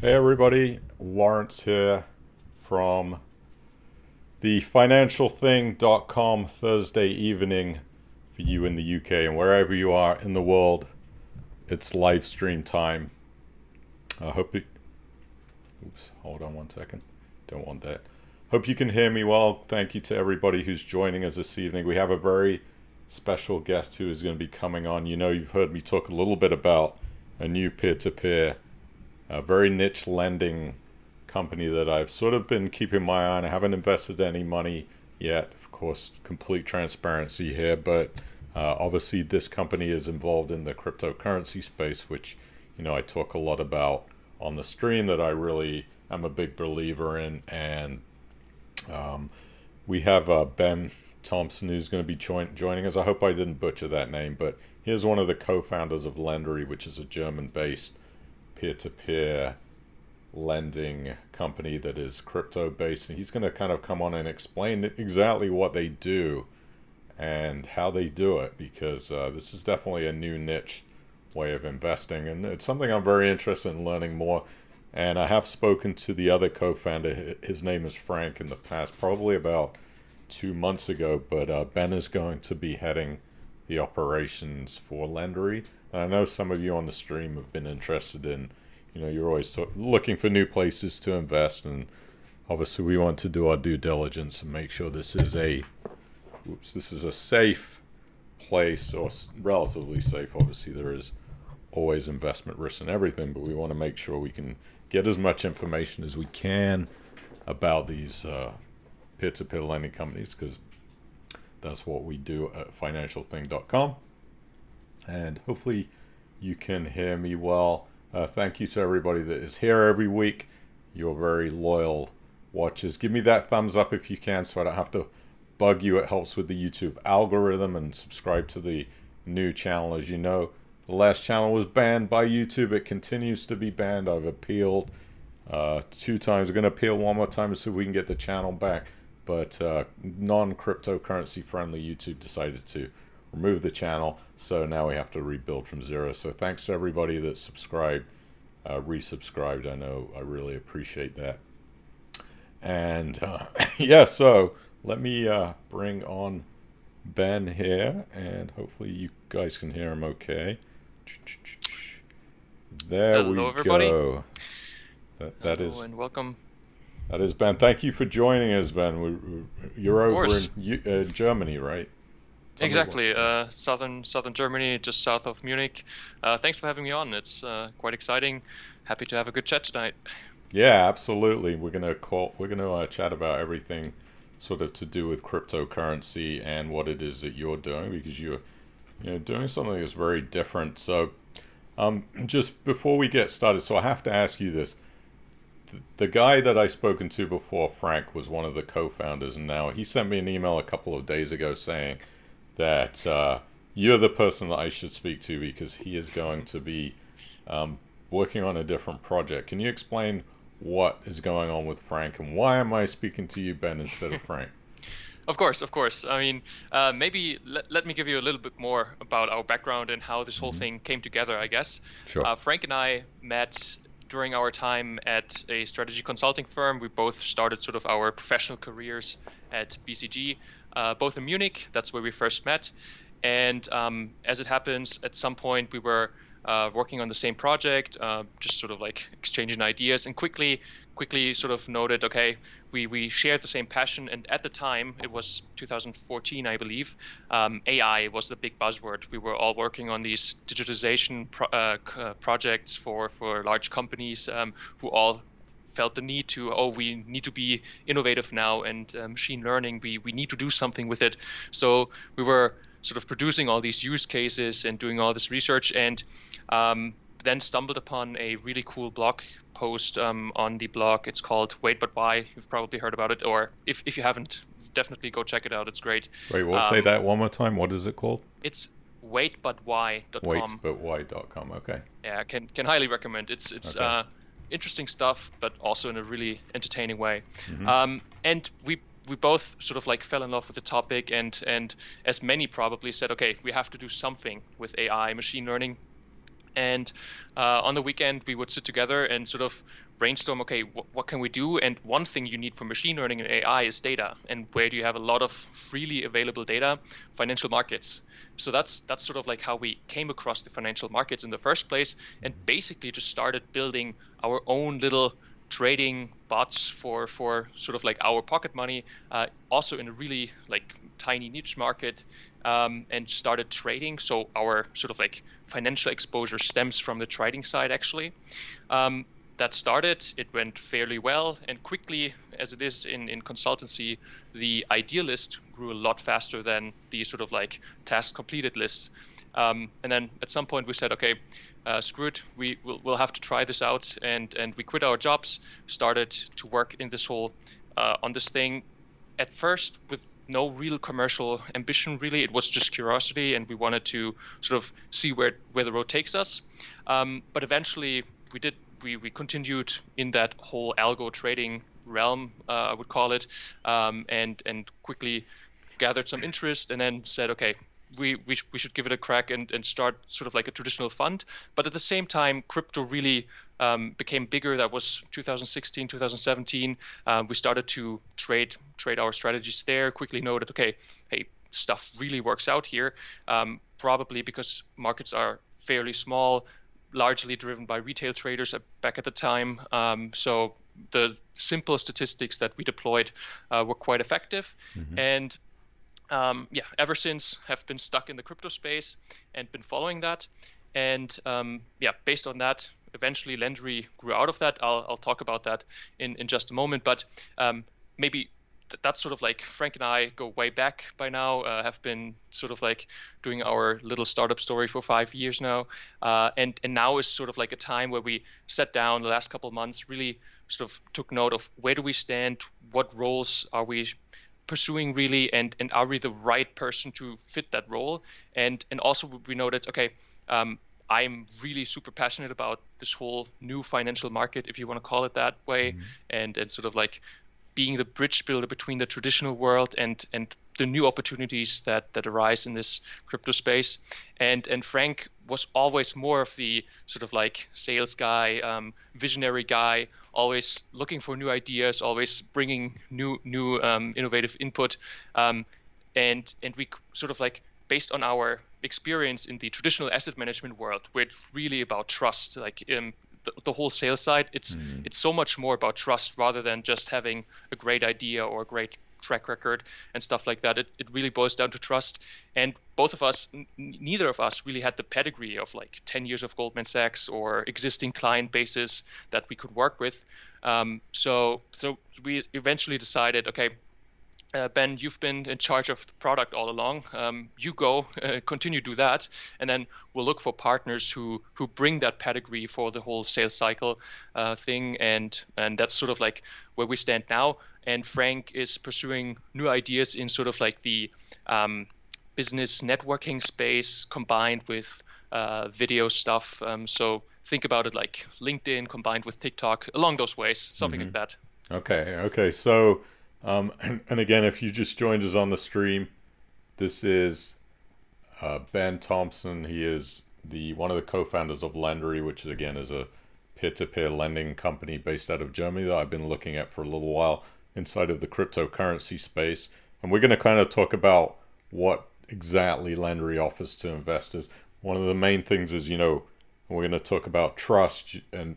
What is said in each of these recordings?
Hey everybody, Lawrence here from the financialthing.com Thursday evening for you in the UK and wherever you are in the world. It's live stream time. I hope it. Oops, hold on one second. Don't want that. Hope you can hear me well. Thank you to everybody who's joining us this evening. We have a very special guest who is going to be coming on. You know, you've heard me talk a little bit about a new peer-to-peer, very niche lending company that I've sort of been keeping my eye on. I haven't invested any money yet. Of course, complete transparency here, but obviously this company is involved in the cryptocurrency space, which, you know, I talk a lot about on the stream, that I really am a big believer in. And we have Ben Thomsen, who's going to be joining us. I hope I didn't butcher that name, but he's one of the co-founders of Lendary, which is a German-based peer-to-peer lending company that is crypto-based. And he's going to kind of come on and explain exactly what they do and how they do it, because this is definitely a new niche way of investing, and it's something I'm very interested in learning more. And I have spoken to the other co-founder. His name is Frank, in the past, probably about 2 months ago. But Ben is going to be heading the operations for Lendary. And I know some of you on the stream have been interested in, you know, you're always looking for new places to invest, and obviously we want to do our due diligence and make sure this is a safe place, or relatively safe. Obviously there is always investment risk and everything, but we want to make sure we can get as much information as we can about these peer-to-peer lending companies, because that's what we do at financialthing.com. And hopefully you can hear me well. Thank you to everybody that is here every week. You're very loyal watchers. Give me that thumbs up if you can, so I don't have to bug you. It helps with the YouTube algorithm. And subscribe to the new channel. As you know, the last channel was banned by YouTube. It continues to be banned. I've appealed 2 times. We're going to appeal one more time so we can get the channel back. But non-cryptocurrency friendly YouTube decided to remove the channel. So now we have to rebuild from zero. So thanks to everybody that subscribed, resubscribed. I know, I really appreciate that. And yeah, so let me bring on Ben here, and hopefully you guys can hear him okay. There Hello, we everybody. go. That Hello is and welcome. that is Ben. Thank you for joining us, Ben. You're Of over course. in Germany, right? Tell me what. Exactly. Southern Germany, just south of Munich. Thanks for having me on. It's quite exciting. Happy to have a good chat tonight. Yeah, absolutely. We're gonna chat about everything sort of to do with cryptocurrency and what it is that you're doing, because you're, you know, doing something that's very different. So just before we get started, so I have to ask you this. The guy that I spoken to before, Frank, was one of the co-founders, and now he sent me an email a couple of days ago saying that you're the person that I should speak to, because he is going to be working on a different project. Can you explain what is going on with Frank, and why am I speaking to you, Ben, instead of Frank? Of course, of course. I mean, maybe let me give you a little bit more about our background and how this whole Hmm. thing came together, I guess. Sure. Frank and I met during our time at a strategy consulting firm. We both started sort of our professional careers at BCG, both in Munich. That's where we first met. And as it happens, at some point we were working on the same project, just sort of like exchanging ideas, and quickly sort of noted, okay, we shared the same passion. And at the time, it was 2014, I believe, AI was the big buzzword. We were all working on these digitization projects for large companies, who all felt the need to, oh, we need to be innovative now, and machine learning, we need to do something with it. So we were sort of producing all these use cases and doing all this research, and then stumbled upon a really cool blog post on the blog. It's called Wait But Why. You've probably heard about it, or if you haven't, definitely go check it out. It's great. Wait, we'll say Um, that one more time. What is it called? it's waitbutwhy.com. Waitbutwhy.com. Okay. Yeah, can highly recommend. It's Okay. interesting stuff, but also in a really entertaining way. Hmm. And we both sort of like fell in love with the topic, and as many probably said, okay, we have to do something with AI, machine learning. And on the weekend, we would sit together and sort of brainstorm, okay, what can we do? And one thing you need for machine learning and AI is data. And where do you have a lot of freely available data? Financial markets. So that's sort of like how we came across the financial markets in the first place, and basically just started building our own little trading bots for sort of like our pocket money, also in a really like tiny niche market, and started trading. So our sort of like financial exposure stems from the trading side actually. That started, it went fairly well, and quickly, as it is in consultancy, the idea list grew a lot faster than the sort of like task completed list. And then at some point we said, okay, screw it, we'll have to try this out, and we quit our jobs, started to work in this whole on this thing. At first, with no real commercial ambition, really, it was just curiosity, and we wanted to sort of see where the road takes us. But eventually, we continued in that whole algo trading realm, I would call it, and quickly gathered some interest, and then said, okay, we should give it a crack and start sort of like a traditional fund. But at the same time, crypto really became bigger. That was 2016, 2017. We started to trade our strategies there. Quickly noted, okay, hey, stuff really works out here. Probably because markets are fairly small, largely driven by retail traders back at the time. So the simple statistics that we deployed were quite effective. And ever since have been stuck in the crypto space and been following that. And based on that, eventually Lendary grew out of that. I'll talk about that in just a moment. But maybe that's sort of like Frank and I go way back by now, have been sort of like doing our little startup story for 5 years now. And now is sort of like a time where we sat down the last couple of months, really sort of took note of where do we stand, what roles are we pursuing really, and are we the right person to fit that role? And also we noted, okay, I'm really super passionate about this whole new financial market, if you want to call it that way, and sort of like being the bridge builder between the traditional world and the new opportunities that arise in this crypto space. And Frank was always more of the sort of like sales guy, visionary guy, always looking for new ideas, always bringing new innovative input. And we sort of like, based on our experience in the traditional asset management world, where it's really about trust, like the whole sales side, it's so much more about trust rather than just having a great idea or a great track record and stuff like that. It really boils down to trust. And both of us, neither of us really had the pedigree of like 10 years of Goldman Sachs or existing client bases that we could work with. So we eventually decided, okay, Ben, you've been in charge of the product all along. You go, continue to do that, and then we'll look for partners who bring that pedigree for the whole sales cycle thing, and that's sort of like where we stand now. And Frank is pursuing new ideas in sort of like the business networking space combined with video stuff. So think about it like LinkedIn combined with TikTok, along those ways, something like that. Okay. So. And again, if you just joined us on the stream, this is Ben Thomsen. He is one of the co-founders of Lendary, which again is a peer-to-peer lending company based out of Germany that I've been looking at for a little while inside of the cryptocurrency space. And we're going to kind of talk about what exactly Lendary offers to investors. One of the main things is, we're going to talk about trust and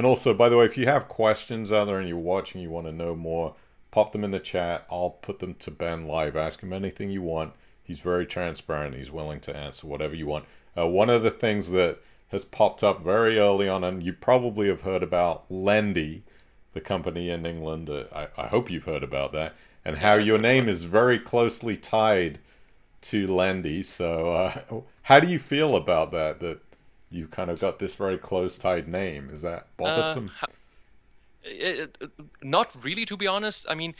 also, by the way, if you have questions out there and you're watching, you want to know more, pop them in the chat. I'll put them to Ben live. Ask him anything you want. He's very transparent. He's willing to answer whatever you want. One of the things that has popped up very early on, and you probably have heard about Lendary, the company in England. I hope you've heard about that, and how your name is very closely tied to Lendary. So how do you feel about that you kind of got this very close tied name? Is that bothersome? Not really, to be honest. I mean,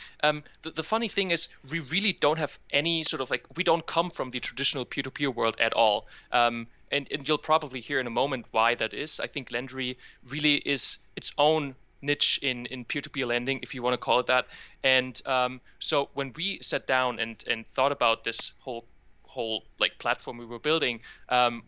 the funny thing is we really don't have any sort of like, we don't come from the traditional peer-to-peer world at all. And you'll probably hear in a moment why that is. I think Lendary really is its own niche in peer-to-peer lending, if you want to call it that. And so when we sat down and thought about this whole whole like platform we were building,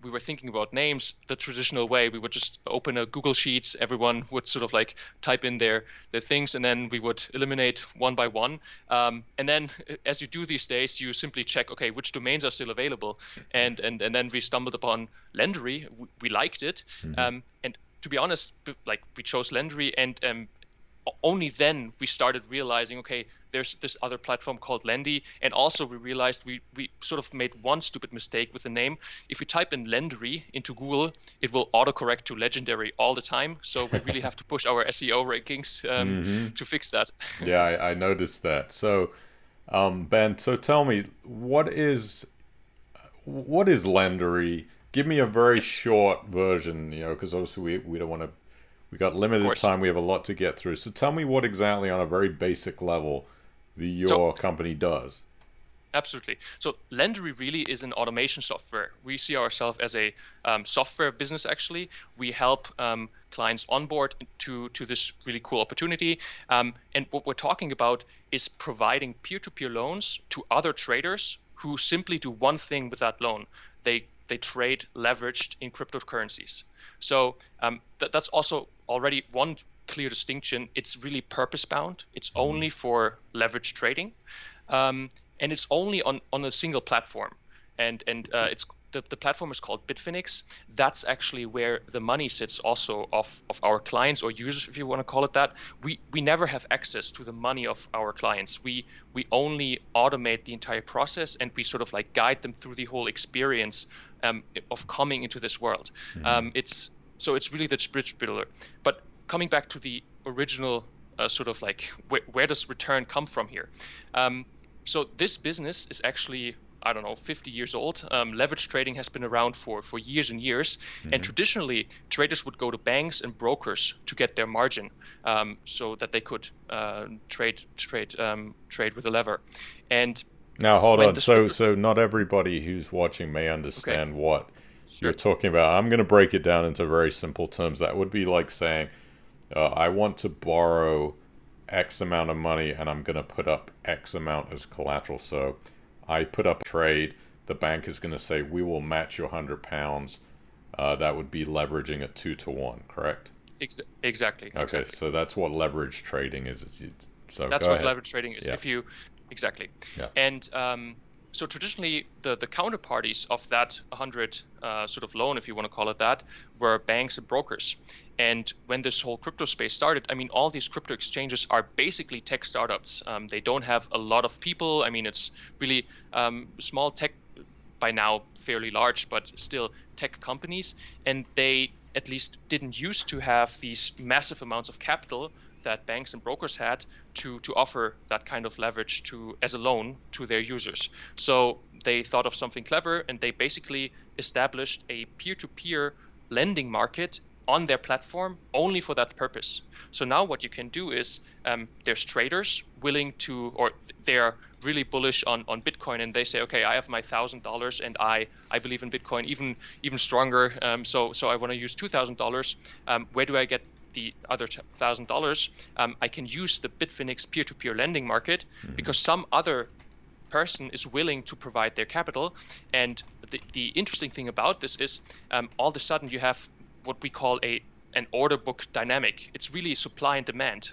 we were thinking about names the traditional way. We would just open a Google Sheets. Everyone would sort of like type in their things, and then we would eliminate one by one. And then as you do these days, you simply check, okay, which domains are still available, and then we stumbled upon Lendary. We liked it, and to be honest, like we chose Lendary, and only then we started realizing, okay, there's this other platform called Lendy, and also we realized we sort of made one stupid mistake with the name. If you type in Lendary into Google, it will autocorrect to Legendary all the time. So we really have to push our SEO rankings to fix that. Yeah, I noticed that. So, Ben, so tell me, what is Lendary? Give me a very short version, because obviously we don't want to. We got limited time. We have a lot to get through. So tell me what exactly, on a very basic level, your company does. Absolutely. So Lendary really is an automation software. We see ourselves as a software business, actually. We help clients onboard to this really cool opportunity. And what we're talking about is providing peer-to-peer loans to other traders who simply do one thing with that loan. They trade leveraged in cryptocurrencies. So that's also already one clear distinction. It's really purpose-bound. It's only for leverage trading, and it's only on a single platform. And it's the platform is called Bitfinex. That's actually where the money sits, also of our clients or users, if you want to call it that. We never have access to the money of our clients. We only automate the entire process, and we sort of like guide them through the whole experience of coming into this world. It's really the bridge builder. But coming back to the original sort of like where does return come from here? So this business is actually, I don't know, 50 years old. Leverage trading has been around for years and years. And traditionally, traders would go to banks and brokers to get their margin, so that they could trade with a lever. And now hold on. So not everybody who's watching may understand what you're talking about. I'm going to break it down into very simple terms. That would be like saying, I want to borrow X amount of money, and I'm going to put up X amount as collateral. So I put up a trade. The bank is going to say, we will match your £100. That would be leveraging at 2-to-1, correct? Exactly. Okay, so that's what leverage trading is. So that's what leverage trading is. Yeah. Exactly. Yeah. And so traditionally, the counterparties of that 100 sort of loan, if you want to call it that, were banks and brokers. And when this whole crypto space started, I mean, all these crypto exchanges are basically tech startups. They don't have a lot of people. I mean, it's really small tech, by now fairly large, but still tech companies. And they at least didn't used to have these massive amounts of capital that banks and brokers had to offer that kind of leverage as a loan to their users. So they thought of something clever, and they basically established a peer-to-peer lending market on their platform only for that purpose. So now what you can do is there's traders willing to, or they're really bullish on Bitcoin, and they say, okay, I have my $1,000 and I believe in Bitcoin even stronger. So I want to use $2,000. Where do I get the other $1,000? I can use the Bitfinex peer-to-peer lending market because some other person is willing to provide their capital. And the interesting thing about this is all of a sudden you have what we call an order book dynamic. It's really supply and demand.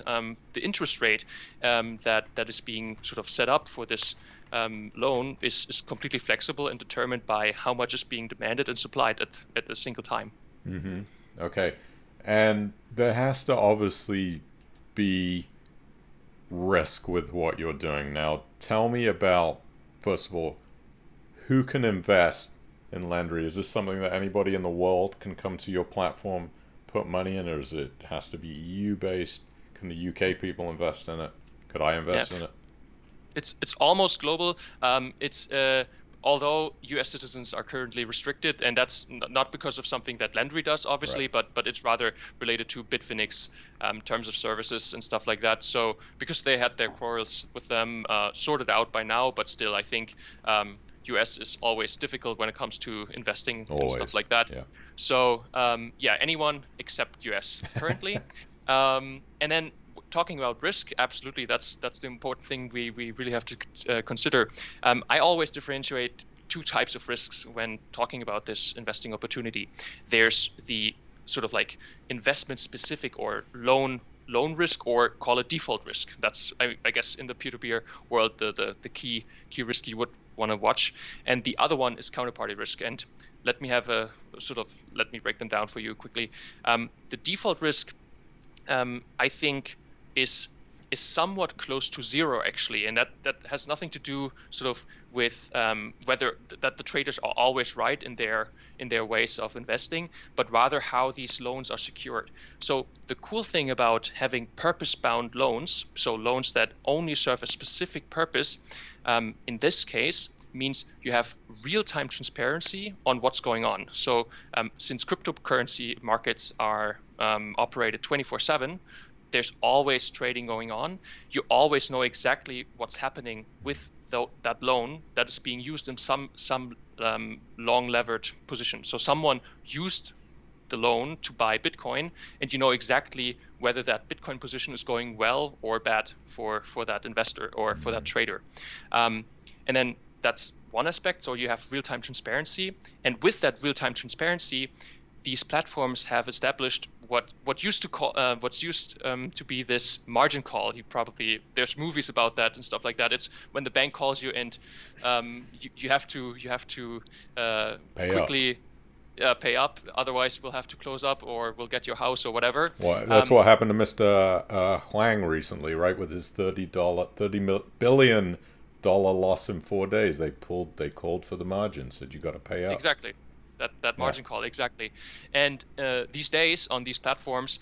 The interest rate that is being sort of set up for this loan is completely flexible and determined by how much is being demanded and supplied at a single time. Okay. And there has to obviously be risk with what you're doing. Now, tell me about, first of all, who can invest in Lendary? Is this something that anybody in the world can come to your platform, put money in, or is it has to be EU based? Can the UK people invest in it? Could I invest in it? It's almost global. Although US citizens are currently restricted, and that's not because of something that Lendary does, obviously, right, but it's rather related to Bitfinex terms of services and stuff like that. So because they had their quarrels with them sorted out by now, but still, I think US is always difficult when it comes to investing and stuff like that. Yeah. So anyone except US currently. And then talking about risk, absolutely, that's the important thing we really have to consider. I always differentiate two types of risks when talking about this investing opportunity. There's the sort of like investment specific or loan risk, or call it default risk. That's I guess in the peer-to-peer world the key risk you would want to watch. And the other one is counterparty risk. And let me break them down for you quickly. The default risk, I think, is somewhat close to zero actually, and that has nothing to do sort of with whether that the traders are always right in their ways of investing, but rather how these loans are secured. So the cool thing about having purpose-bound loans, so loans that only serve a specific purpose, in this case means you have real-time transparency on what's going on. So since cryptocurrency markets are operated 24/7, there's always trading going on. You always know exactly what's happening with that loan that is being used in some long levered position. So someone used the loan to buy Bitcoin, and you know exactly whether that Bitcoin position is going well or bad for that investor or for that trader. And then that's one aspect. So you have real-time transparency, and with that real-time transparency, these platforms have established what's used to be this margin call. There's movies about that and stuff like that. It's when the bank calls you and you have to quickly pay up, otherwise we'll have to close up or we'll get your house or whatever. Well, that's what happened to Mr. Huang recently, right? With his $30 billion loss in 4 days. They called for the margin, said you got to pay up. Exactly. That margin call, exactly. And these days on these platforms,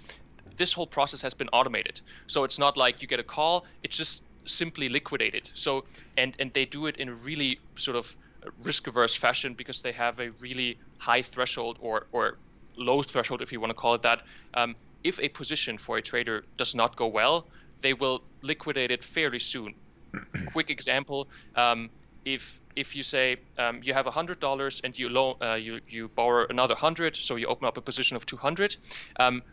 this whole process has been automated. So it's not like you get a call, it's just simply liquidated. So and they do it in a really sort of risk-averse fashion, because they have a really high threshold or low threshold, if you want to call it that. If a position for a trader does not go well, they will liquidate it fairly soon. Quick example, if you say you have $100 and you borrow another 100, so you open up a position of 200.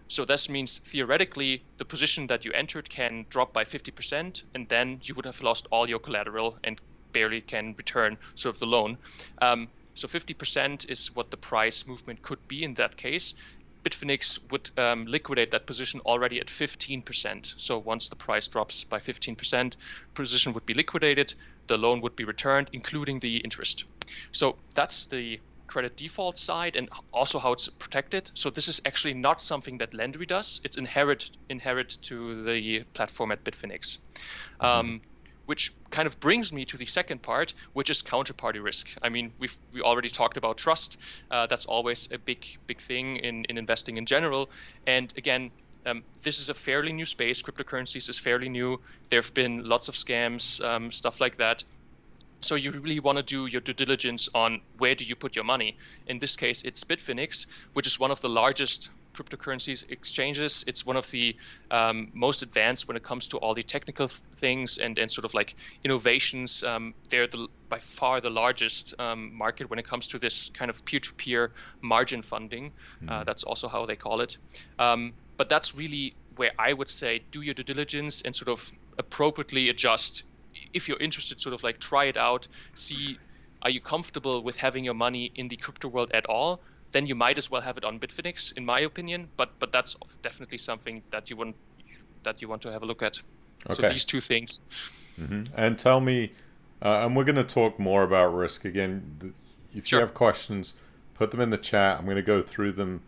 So this means theoretically the position that you entered can drop by 50%, and then you would have lost all your collateral and barely can return sort of the loan. So 50% is what the price movement could be in that case. Bitfinex would liquidate that position already at 15%. So once the price drops by 15%, position would be liquidated, the loan would be returned, including the interest. So that's the credit default side, and also how it's protected. So this is actually not something that Lendary does. It's inherent to the platform at Bitfinex. Which kind of brings me to the second part, which is counterparty risk. I mean, we already talked about trust. That's always a big thing in investing in general. And again, this is a fairly new space. Cryptocurrencies is fairly new. There have been lots of scams, stuff like that. So you really want to do your due diligence on where do you put your money. In this case, it's Bitfinex, which is one of the largest cryptocurrencies exchanges. It's one of the most advanced when it comes to all the technical things and sort of like innovations. They're by far the largest market when it comes to this kind of peer-to-peer margin funding. That's also how they call it. But that's really where I would say do your due diligence and sort of appropriately adjust. If you're interested, sort of like try it out, see, are you comfortable with having your money in the crypto world at all? Then you might as well have it on Bitfinex, in my opinion. But that's definitely something that you want to have a look at. Okay. So these two things. And tell me, and we're going to talk more about risk again. If you have questions, put them in the chat. I'm going to go through them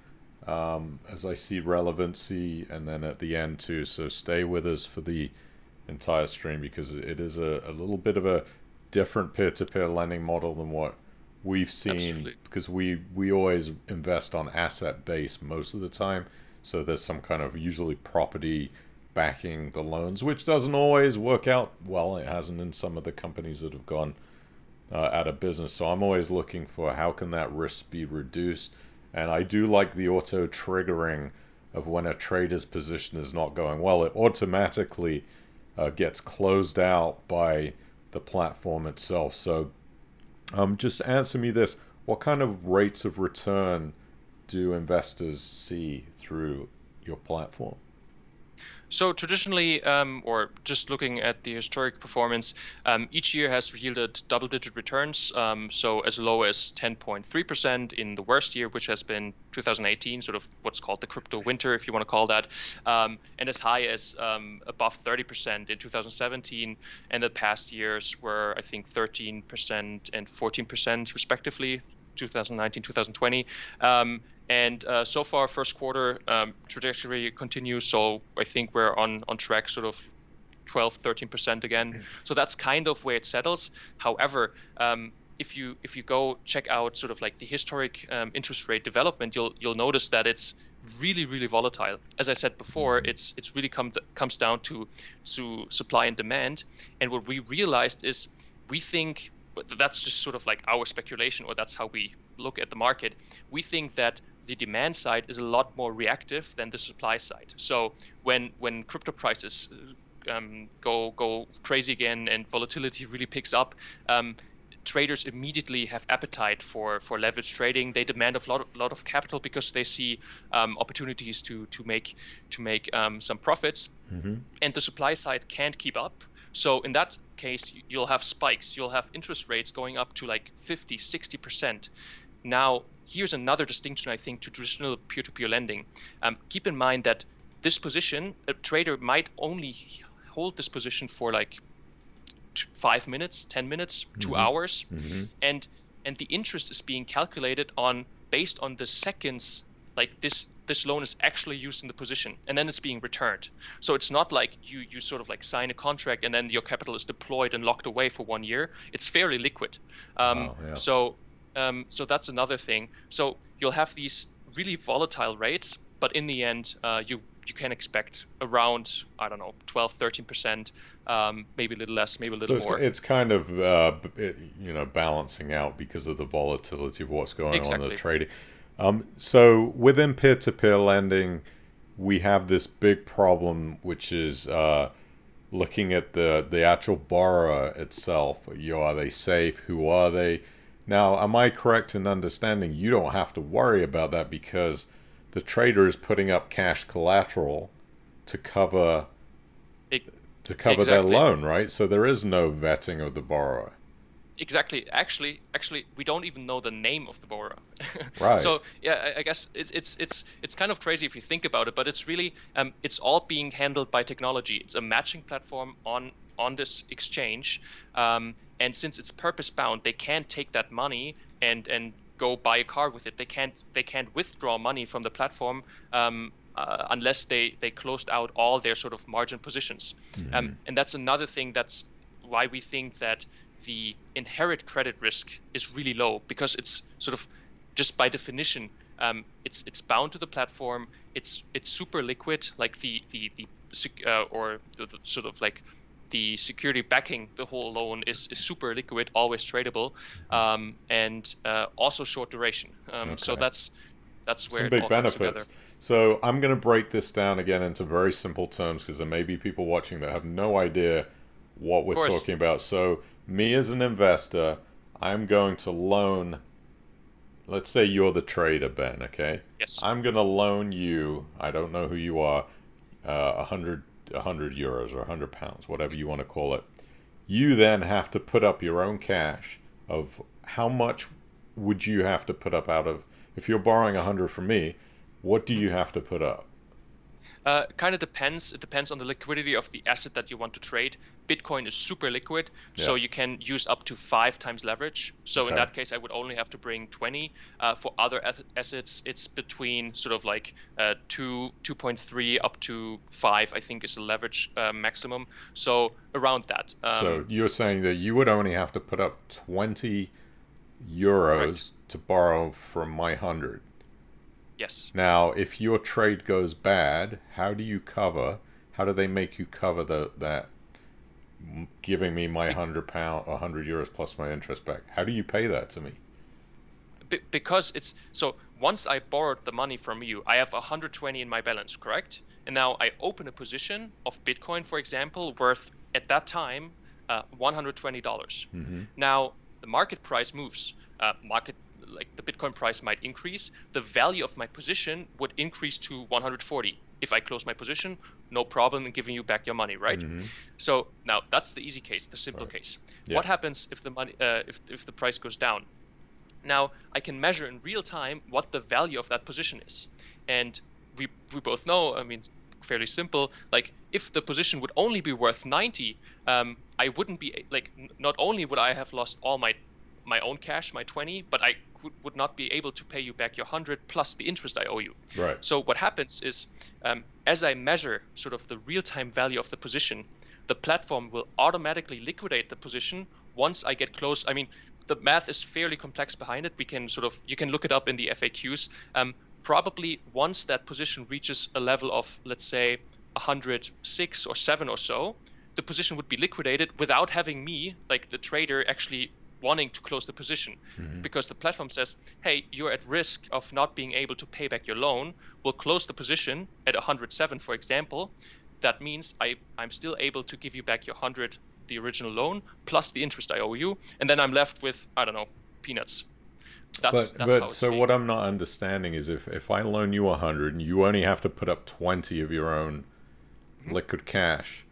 as I see relevancy, and then at the end too. So stay with us for the entire stream, because it is a little bit of a different peer-to-peer lending model than what we've seen. Absolutely. Because we always invest on asset base most of the time, so there's some kind of usually property backing the loans, which doesn't always work out well. It hasn't in some of the companies that have gone out of business. So I'm always looking for how can that risk be reduced. And I do like the auto triggering of when a trader's position is not going well. It automatically gets closed out by the platform itself. So just answer me this. What kind of rates of return do investors see through your platform? So traditionally, or just looking at the historic performance, each year has yielded double-digit returns. So as low as 10.3% in the worst year, which has been 2018, sort of what's called the crypto winter, if you want to call that, and as high as above 30% in 2017. And the past years were, I think, 13% and 14% respectively, 2019, 2020. And so far, first quarter trajectory continues. So I think we're on track, sort of 12, 13% again. So that's kind of where it settles. However, if you go check out sort of like the historic interest rate development, you'll notice that it's really volatile. As I said before, it's really comes down to supply and demand. And what we realized is we think, but that's just sort of like our speculation, or that's how we look at the market. We think that the demand side is a lot more reactive than the supply side. So when crypto prices go crazy again and volatility really picks up, traders immediately have appetite for leverage trading. They demand a lot of capital because they see opportunities to make some profits, and the supply side can't keep up. So in that case, you'll have spikes. You'll have interest rates going up to like 50, 60%. Now, here's another distinction, I think, to traditional peer-to-peer lending. Keep in mind that this position, a trader might only hold this position for like 5 minutes, 10 minutes, 2 hours, and the interest is being calculated based on the seconds like this loan is actually used in the position, and then it's being returned. So it's not like you sort of like sign a contract and then your capital is deployed and locked away for 1 year. It's fairly liquid. So that's another thing. So you'll have these really volatile rates, but in the end, you can expect around, I don't know, 12, 13%, maybe a little less, maybe a little more. So it's kind of balancing out because of the volatility of what's going on in the trading. So within peer-to-peer lending, we have this big problem, which is looking at the actual borrower itself. Are they safe? Who are they? Now, am I correct in understanding you don't have to worry about that because the trader is putting up cash collateral to cover their loan, right? So there is no vetting of the borrower. Exactly. Actually, we don't even know the name of the borrower. Right. So yeah, I guess it's kind of crazy if you think about it, but it's really it's all being handled by technology. It's a matching platform on this exchange, and since it's purpose bound, they can't take that money and go buy a car with it. They can't withdraw money from the platform unless they closed out all their sort of margin positions. And that's another thing. That's why we think that the inherent credit risk is really low, because it's sort of just by definition it's bound to the platform. It's super liquid, like the sort of like the security backing the whole loan is super liquid, always tradable, and also short duration. So that's where some big all benefits. comes together. So I'm going to break this down again into very simple terms, because there may be people watching that have no idea what we're talking about. So me as an investor, I'm going to loan, let's say you're the trader, Ben, okay? Yes. I'm going to loan you, I don't know who you are, 100 euros or 100 pounds, whatever you want to call it. You then have to put up your own cash of how much would you have to put up out of, if you're borrowing 100 from me, what do you have to put up? Kind of depends. It depends on the liquidity of the asset that you want to trade. Bitcoin is super liquid, so you can use up to 5 times leverage. So in that case, I would only have to bring 20. For other assets, it's between sort of like 2.3 up to 5, I think, is the leverage maximum. So around that. So you're saying that you would only have to put up 20 euros to borrow from my 100. Yes. Now, if your trade goes bad, how do they make you cover that giving me my 100 euros plus my interest back? How do you pay that to me? Because it's, so once I borrowed the money from you, I have 120 in my balance, correct? And now I open a position of Bitcoin, for example, worth at that time $120. Now the market price moves. Like the Bitcoin price might increase, the value of my position would increase to 140. if I close my position, no problem in giving you back your money, right? So now that's the easy case, the simple case. Yeah. What happens if the money, if the price goes down? Now I can measure in real time what the value of that position is, and we both know. I mean, fairly simple. Like if the position would only be worth 90, I wouldn't be like. Not only would I have lost all my own cash, my 20, but I would not be able to pay you back your 100 plus the interest I owe you. Right. So what happens is, as I measure sort of the real-time value of the position, the platform will automatically liquidate the position once I get close. I mean, the math is fairly complex behind it. You can look it up in the FAQs. Probably once that position reaches a level of, let's say, 106 or 7 or so, the position would be liquidated without having me, like the trader, actually wanting to close the position, because the platform says, hey, you're at risk of not being able to pay back your loan. We'll close the position at 107, for example. That means I'm still able to give you back your 100, the original loan, plus the interest I owe you, and then I'm left with, I don't know, peanuts. That's but so what I'm not understanding is if I loan you 100 and you only have to put up 20 of your own liquid cash,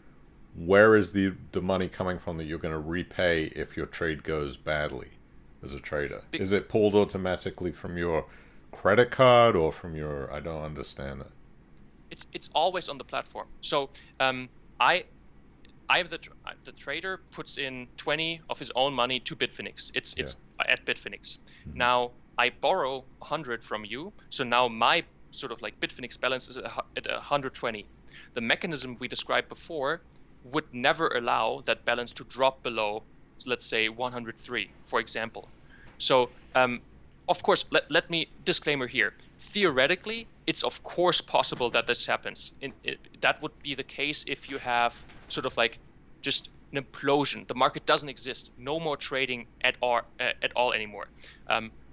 where is the money coming from that you're going to repay if your trade goes badly as a trader? Is it pulled automatically from your credit card or from your, I don't understand that. It's always on the platform. So the trader puts in 20 of his own money to Bitfinex. It's at Bitfinex. Now I borrow 100 from you. So now my sort of like Bitfinex balance is at 120. The mechanism we described before would never allow that balance to drop below, let's say, 103, for example. So of course, let me disclaimer here. Theoretically, it's of course possible that this happens. That would be the case if you have sort of like just an implosion. The market doesn't exist. No more trading at all anymore.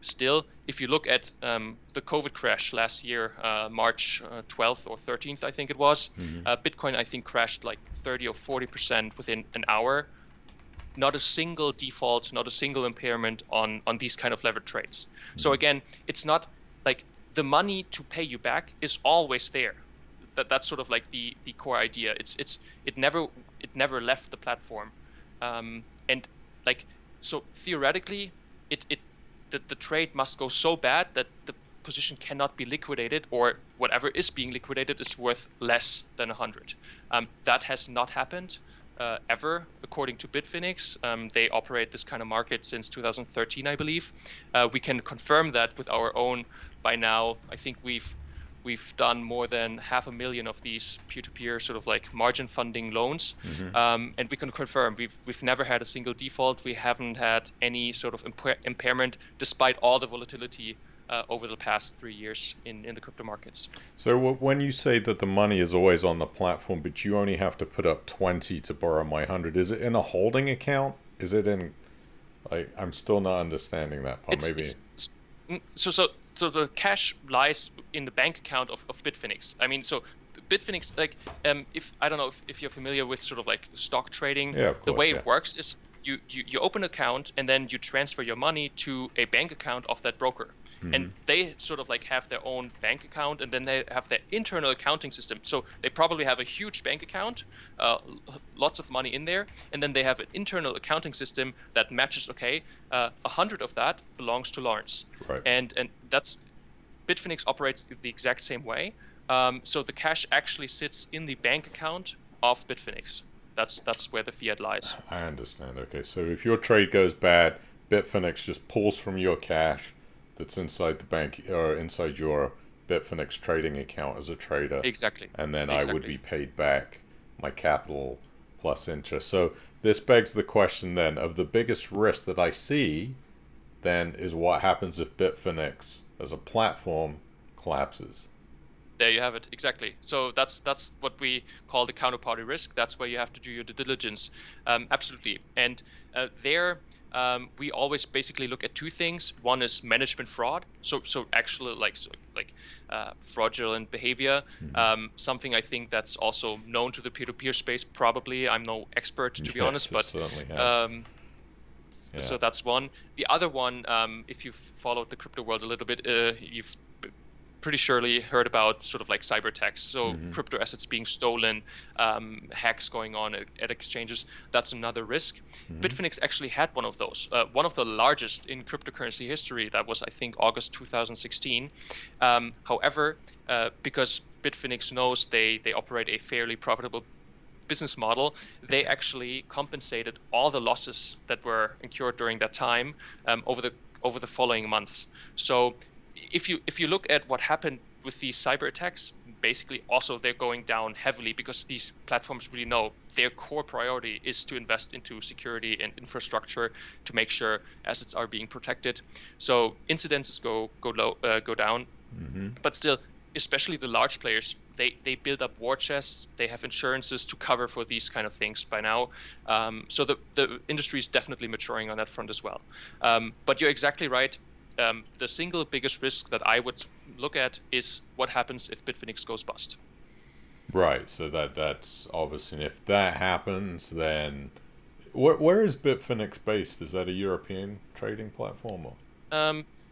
Still, if you look at the COVID crash last year, March 12th or 13th, I think it was, Bitcoin, I think, crashed like 30 or 40% within an hour. Not a single default, not a single impairment on these kind of levered trades. So again, it's not like the money to pay you back is always there. That's sort of like the core idea. It never left the platform, and like so theoretically, the trade must go so bad that the position cannot be liquidated, or whatever is being liquidated is worth less than 100. That has not happened ever, according to Bitfinex. They operate this kind of market since 2013, I believe. We can confirm that with our own. By now, I think we've done more than 500,000 of these peer-to-peer sort of like margin funding loans, and we can confirm we've never had a single default. We haven't had any sort of impairment, despite all the volatility over the past 3 years in the crypto markets. So when you say that the money is always on the platform, but you only have to put up 20 to borrow my 100, is it in a holding account? Is it in, like, I'm still not understanding that part. So the cash lies in the bank account of Bitfinex. I mean, so Bitfinex, like, if I don't know if you're familiar with sort of like stock trading, the way it works is you open an account and then you transfer your money to a bank account of that broker. And they sort of like have their own bank account, and then they have their internal accounting system. So they probably have a huge bank account, lots of money in there, and then they have an internal accounting system that matches. 100 of that belongs to Lawrence, right. and that's Bitfinex operates the exact same way. So the cash actually sits in the bank account of Bitfinex. That's where the fiat lies. I understand. Okay, so if your trade goes bad, Bitfinex just pulls from your cash that's inside the bank or inside your Bitfinex trading account as a trader. Exactly. And then I would be paid back my capital plus interest. So this begs the question then of the biggest risk that I see then is what happens if Bitfinex as a platform collapses. There you have it. Exactly. So that's what we call the counterparty risk. That's where you have to do your due diligence. Absolutely. And we always basically look at two things. One is management fraud. So actually like fraudulent behavior. Something I think that's also known to the peer-to-peer space. Probably, I'm no expert to be honest, but so that's one. The other one, if you've followed the crypto world a little bit, you've pretty surely heard about sort of like cyber attacks, so crypto assets being stolen, hacks going on at exchanges. That's another risk. Bitfinex actually had one of those, one of the largest in cryptocurrency history. That was, I think, August 2016. However, because Bitfinex knows they operate a fairly profitable business model, they actually compensated all the losses that were incurred during that time over the following months. So if you look at what happened with these cyber attacks, basically also they're going down heavily because these platforms really know their core priority is to invest into security and infrastructure to make sure assets are being protected. So incidences go down, but still, especially the large players, they build up war chests, they have insurances to cover for these kind of things by now. So the industry is definitely maturing on that front as well. But you're exactly right. The single biggest risk that I would look at is what happens if Bitfinex goes bust. Right. So that's obviously, and if that happens, then where is Bitfinex based? Is that a European trading platform? Or?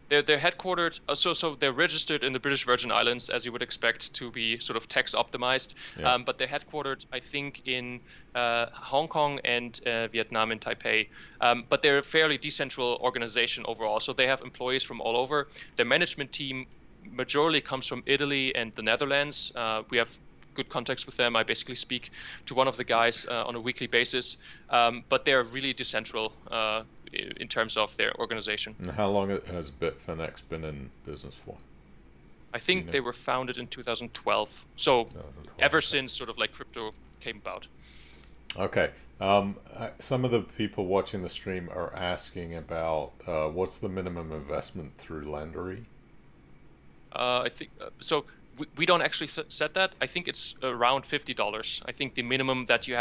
They're headquartered, so they're registered in the British Virgin Islands, as you would expect to be sort of tax optimized. Yeah. But they're headquartered, I think, in Hong Kong and Vietnam in Taipei. But they're a fairly decentral organization overall. So they have employees from all over. Their management team majorly comes from Italy and the Netherlands. We have good contacts with them. I basically speak to one of the guys on a weekly basis. But they're really decentral in terms of their organization. And how long has Bitfinex been in business for? I think they were founded in 2012. So ever since sort of like crypto came about. Okay. Some of the people watching the stream are asking about what's the minimum investment through Lendary? I think so. We don't actually set that. I think it's around $50. I think the minimum that you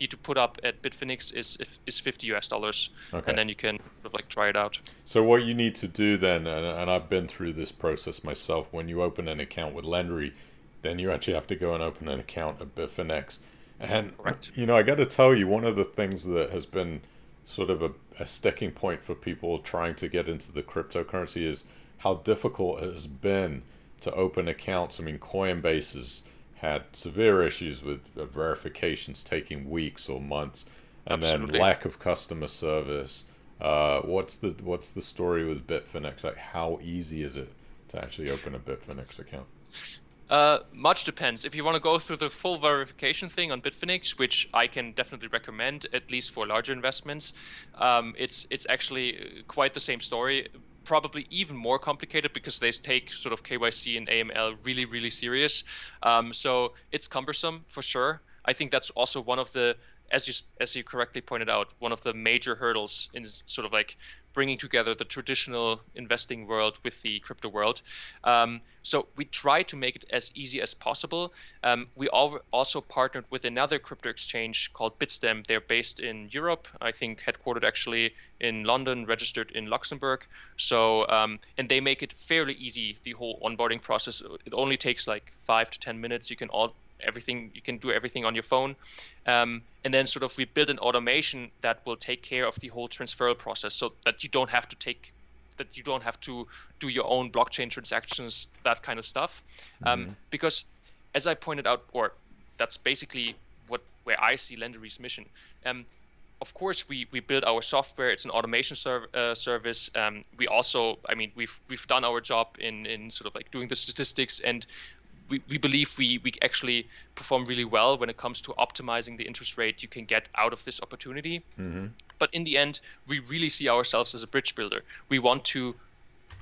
need to put up at Bitfinex is $50 US, Okay. and then you can sort of like try it out. So what you need to do then, and I've been through this process myself, when you open an account with Lendary, then you actually have to go and open an account at Bitfinex. And Correct. I got to tell you, one of the things that has been sort of a sticking point for people trying to get into the cryptocurrency is how difficult it has been to open accounts. I mean, Coinbase has had severe issues with verifications taking weeks or months, and Absolutely. then lack of customer service. What's the story with Bitfinex? Like, how easy is it to actually open a Bitfinex account? Much depends. If you want to go through the full verification thing on Bitfinex, which I can definitely recommend, at least for larger investments, it's actually quite the same story. Probably even more complicated because they take sort of KYC and AML really, really serious. So it's cumbersome for sure. I think that's also one of the, as you correctly pointed out, one of the major hurdles in sort of like bringing together the traditional investing world with the crypto world. So we try to make it as easy as possible. We also partnered with another crypto exchange called Bitstamp. They're based in Europe, I think headquartered actually in London, registered in Luxembourg. So, and they make it fairly easy, the whole onboarding process. It only takes like 5 to 10 minutes. You can do everything on your phone. And then sort of we build an automation that will take care of the whole transferal process so that you don't have to do your own blockchain transactions, that kind of stuff. Because as I pointed out, or that's basically where I see Lendary's mission. Of course, we build our software. It's an automation service. We also, I mean, we've done our job in sort of like doing the statistics, and we believe we actually perform really well when it comes to optimizing the interest rate you can get out of this opportunity. But in the end, we really see ourselves as a bridge builder. We want to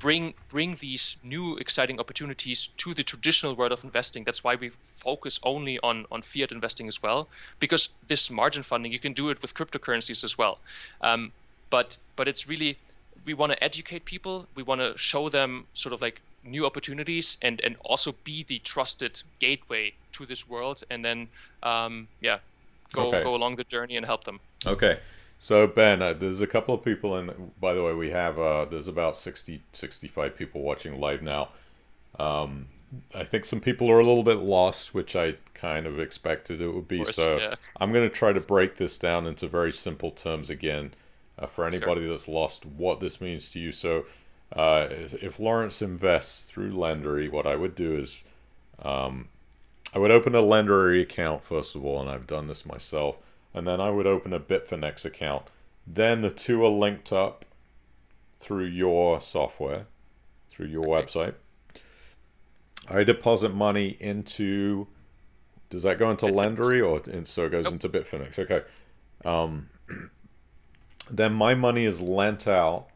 bring these new exciting opportunities to the traditional world of investing. That's why we focus only on fiat investing as well, because this margin funding, you can do it with cryptocurrencies as well. But it's really, we want to educate people. We want to show them sort of like new opportunities and also be the trusted gateway to this world, and then go along the journey and help them. Okay. So Ben, there's a couple of people in, by the way, we have, there's about 65 people watching live now. I think some people are a little bit lost, which I kind of expected it would be. Course, so yeah. I'm going to try to break this down into very simple terms again, for anybody that's lost what this means to you. So if Lawrence invests through Lendary, what I would do is I would open a Lendary account first of all, and I've done this myself, and then I would open a Bitfinex account. Then the two are linked up through your software, through your website. I deposit money into. Does that go into Lendary so it goes into Bitfinex? Okay. Then my money is lent out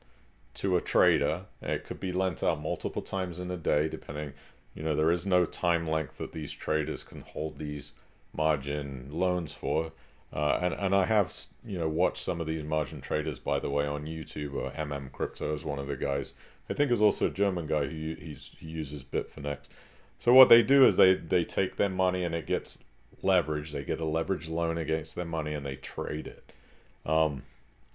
to a trader. It could be lent out multiple times in a day, depending. There is no time length that these traders can hold these margin loans for. And I have watched some of these margin traders, by the way, on YouTube. Crypto is one of the guys. I think there's also a German guy who he uses Bitfinex. So what they do is they take their money and it gets leveraged. They get a leveraged loan against their money and they trade it,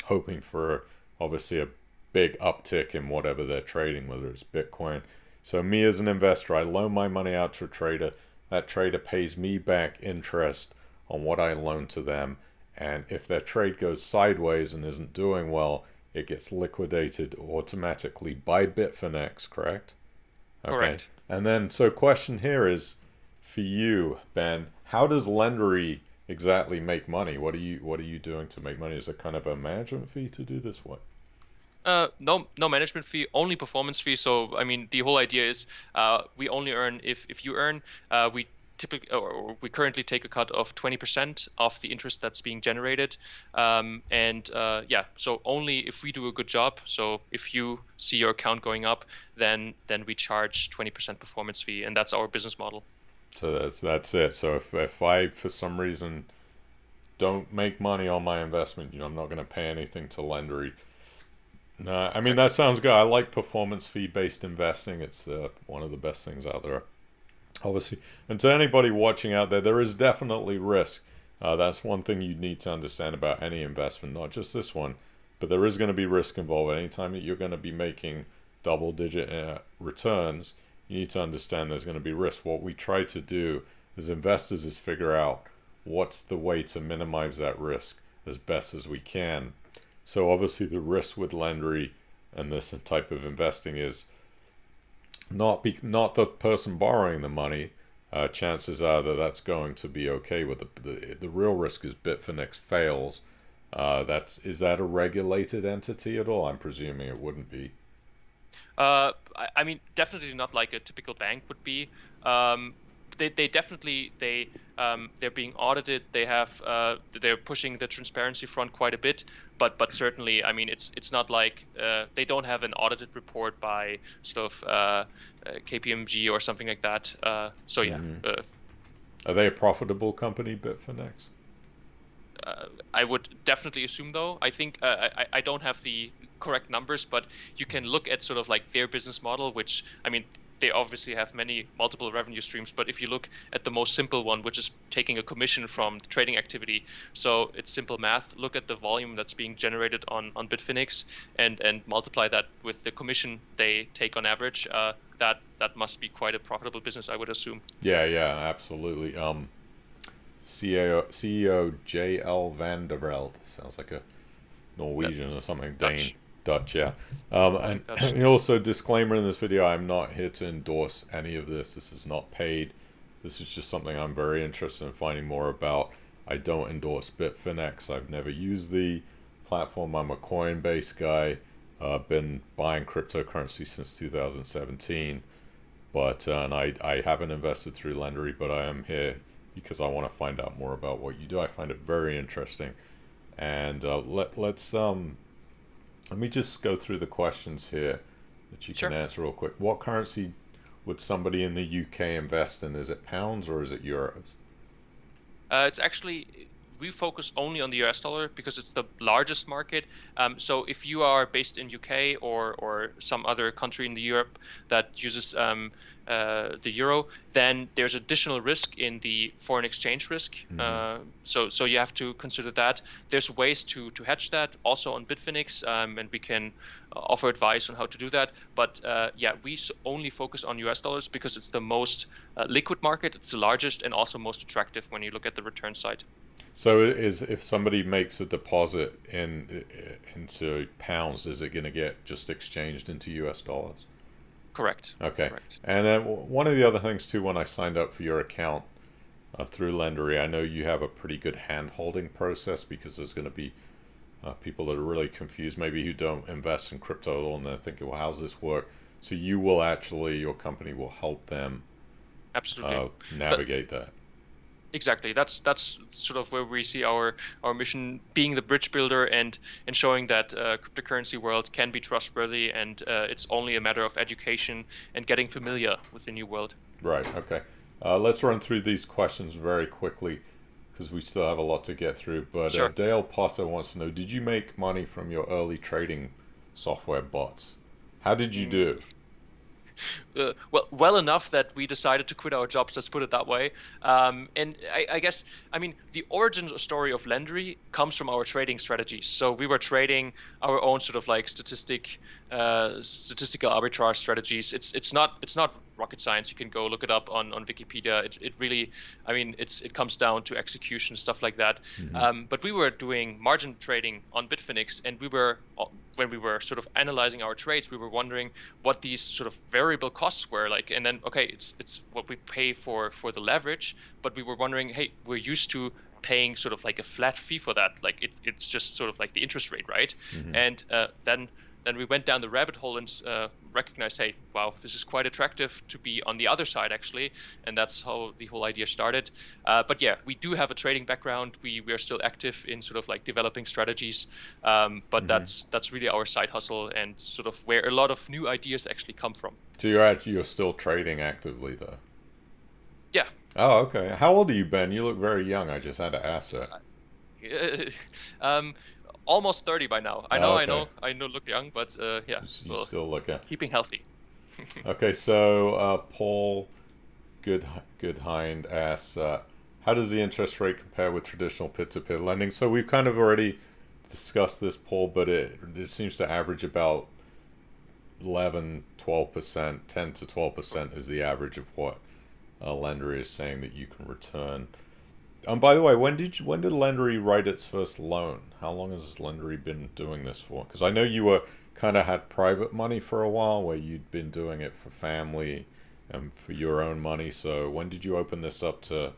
hoping for obviously a big uptick in whatever they're trading, whether it's Bitcoin. So me as an investor, I loan my money out to a trader. That trader pays me back interest on what I loan to them. And if their trade goes sideways and isn't doing well, it gets liquidated automatically by Bitfinex, correct? Okay. Correct. And then, so question here is for you, Ben, how does Lendary exactly make money? What are you doing to make money? Is it kind of a management fee to do this? What? No management fee, only performance fee. So I mean, the whole idea is we only earn if you earn. We currently take a cut of 20% of the interest that's being generated, so only if we do a good job. So if you see your account going up, then we charge 20% performance fee, and that's our business model. So that's it. So if I for some reason don't make money on my investment, I'm not going to pay anything to Lendary. No, I mean, that sounds good. I like performance fee based investing. It's one of the best things out there, obviously. And to anybody watching out there is definitely risk. That's one thing you need to understand about any investment, not just this one, but there is going to be risk involved. Anytime that you're going to be making double-digit returns, you need to understand there's going to be risk. What we try to do as investors is figure out what's the way to minimize that risk as best as we can. So obviously the risk with Lendary and this type of investing is not the person borrowing the money. Chances are that that's going to be okay. With the real risk is Bitfinex fails. Is that a regulated entity at all? I'm presuming it wouldn't be. I mean, definitely not like a typical bank would be. They definitely they're being audited. They're pushing the transparency front quite a bit, but certainly, I mean, it's not like they don't have an audited report by sort of KPMG or something like that. So yeah. Are they a profitable company, Bitfinex? I would definitely assume, though. I think I don't have the correct numbers, but you can look at sort of like their business model, which, I mean, they obviously have multiple revenue streams, but if you look at the most simple one, which is taking a commission from the trading activity, so it's simple math. Look at the volume that's being generated on Bitfinex and multiply that with the commission they take on average. That must be quite a profitable business, I would assume. Yeah, absolutely. CEO J.L. van der Velde sounds like a Norwegian or something. Dutch, yeah. And also, disclaimer in this video, I'm not here to endorse any of this. This is not paid. This is just something I'm very interested in finding more about. I don't endorse Bitfinex. I've never used the platform. I'm a Coinbase guy. I've been buying cryptocurrency since 2017. And I haven't invested through Lendary, but I am here because I want to find out more about what you do. I find it very interesting. And let me just go through the questions here that you can answer real quick. What currency would somebody in the UK invest in? Is it pounds or is it euros? It's actually, we focus only on the US dollar because it's the largest market. So if you are based in UK or some other country in Europe that uses the euro, then there's additional risk in the foreign exchange risk. So you have to consider that. There's ways to hedge that also on Bitfinex, and we can offer advice on how to do that. But we only focus on US dollars because it's the most liquid market, it's the largest, and also most attractive when you look at the return side. So if somebody makes a deposit into pounds, is it going to get just exchanged into US dollars? Correct. Okay. Correct. And then one of the other things too, when I signed up for your account through Lendary, I know you have a pretty good hand-holding process because there's going to be people that are really confused, maybe who don't invest in crypto at all, and they're thinking, well, how's this work? So you will actually, your company will help them Absolutely. navigate that. Exactly. That's sort of where we see our mission being the bridge builder and showing that cryptocurrency world can be trustworthy, and it's only a matter of education and getting familiar with the new world. Right. Okay. Let's run through these questions very quickly because we still have a lot to get through. But Sure. Dale Potter wants to know: did you make money from your early trading software bots? How did you do? Well enough that we decided to quit our jobs. Let's put it that way. And I guess, I mean, the origin story of Lendary comes from our trading strategies. So we were trading our own sort of like statistical arbitrage strategies. It's not rocket science. You can go look it up on Wikipedia. It really, I mean, it comes down to execution, stuff like that. But we were doing margin trading on Bitfinex, and when we were sort of analyzing our trades, we were wondering what these sort of variable costs were like. And then, okay, it's what we pay for the leverage, but we were wondering, hey, we're used to paying sort of like a flat fee for that. Like it's just sort of like the interest rate, right? And then we went down the rabbit hole and recognized, hey, wow, this is quite attractive to be on the other side, actually. And that's how the whole idea started. But yeah, we do have a trading background. We are still active in sort of like developing strategies. But that's really our side hustle and sort of where a lot of new ideas actually come from. So you're still trading actively though? Yeah. Oh, okay. How old are you, Ben? You look very young. I just had to ask that. Almost 30 by now. I know, look young, but yeah, You still look at keeping healthy. Okay, so Paul Goodhind asks, how does the interest rate compare with traditional peer-to-peer lending? So we've kind of already discussed this, Paul, but it seems to average about 11, 12%, 10 to 12% is the average of what Lendary is saying that you can return. By the way, when did Lendary write its first loan? How long has Lendary been doing this for? Because I know you kind of had private money for a while, where you'd been doing it for family and for your own money. So when did you open this up to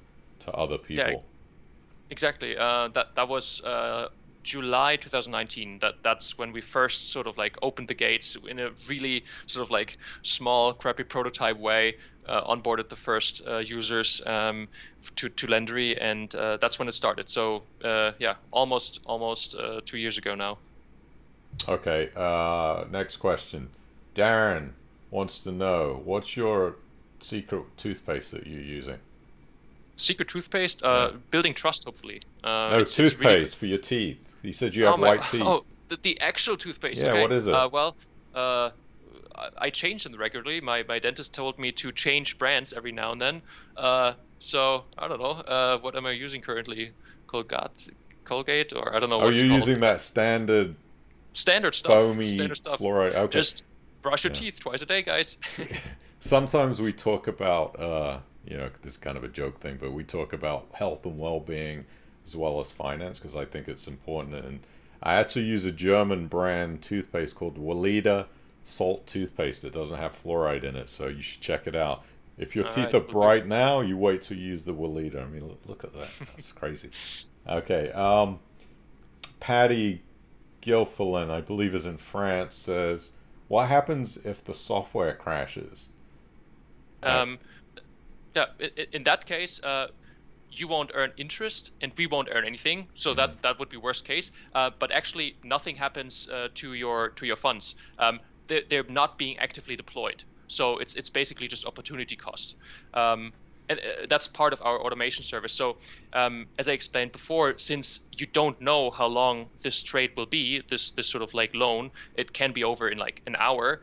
other people? Yeah, exactly. That was July 2019. That's when we first sort of like opened the gates in a really sort of like small, crappy prototype way. Onboarded the first users to Lendary, and that's when it started. So yeah, almost 2 years ago now. Okay. Next question. Darren wants to know, what's your secret toothpaste that you're using? Secret toothpaste? Yeah. Building trust, hopefully. No, toothpaste really for your teeth. He said you have white teeth. Oh, the actual toothpaste. Yeah, okay. What is it? Well, I change them regularly. My dentist told me to change brands every now and then. So I don't know. What am I using currently? Colgate, or I don't know. Are you using that standard stuff? Foamy standard stuff. fluoride. Okay. Just brush your teeth twice a day, guys. Sometimes we talk about, this is kind of a joke thing, but we talk about health and well-being as well as finance because I think it's important. And I actually use a German brand toothpaste called Weleda Salt Toothpaste. It doesn't have fluoride in it, so you should check it out. If your teeth are bright now, you wait till you use the Weleda. I mean, look at that. That's crazy. Okay. Patty Gilfillan, I believe is in France, says, what happens if the software crashes? Yeah, in that case, you won't earn interest and we won't earn anything. So that would be worst case. But actually, nothing happens to your funds. They're not being actively deployed. So it's basically just opportunity cost. And that's part of our automation service. So as I explained before, since you don't know how long this trade will be, this sort of like loan, it can be over in like an hour.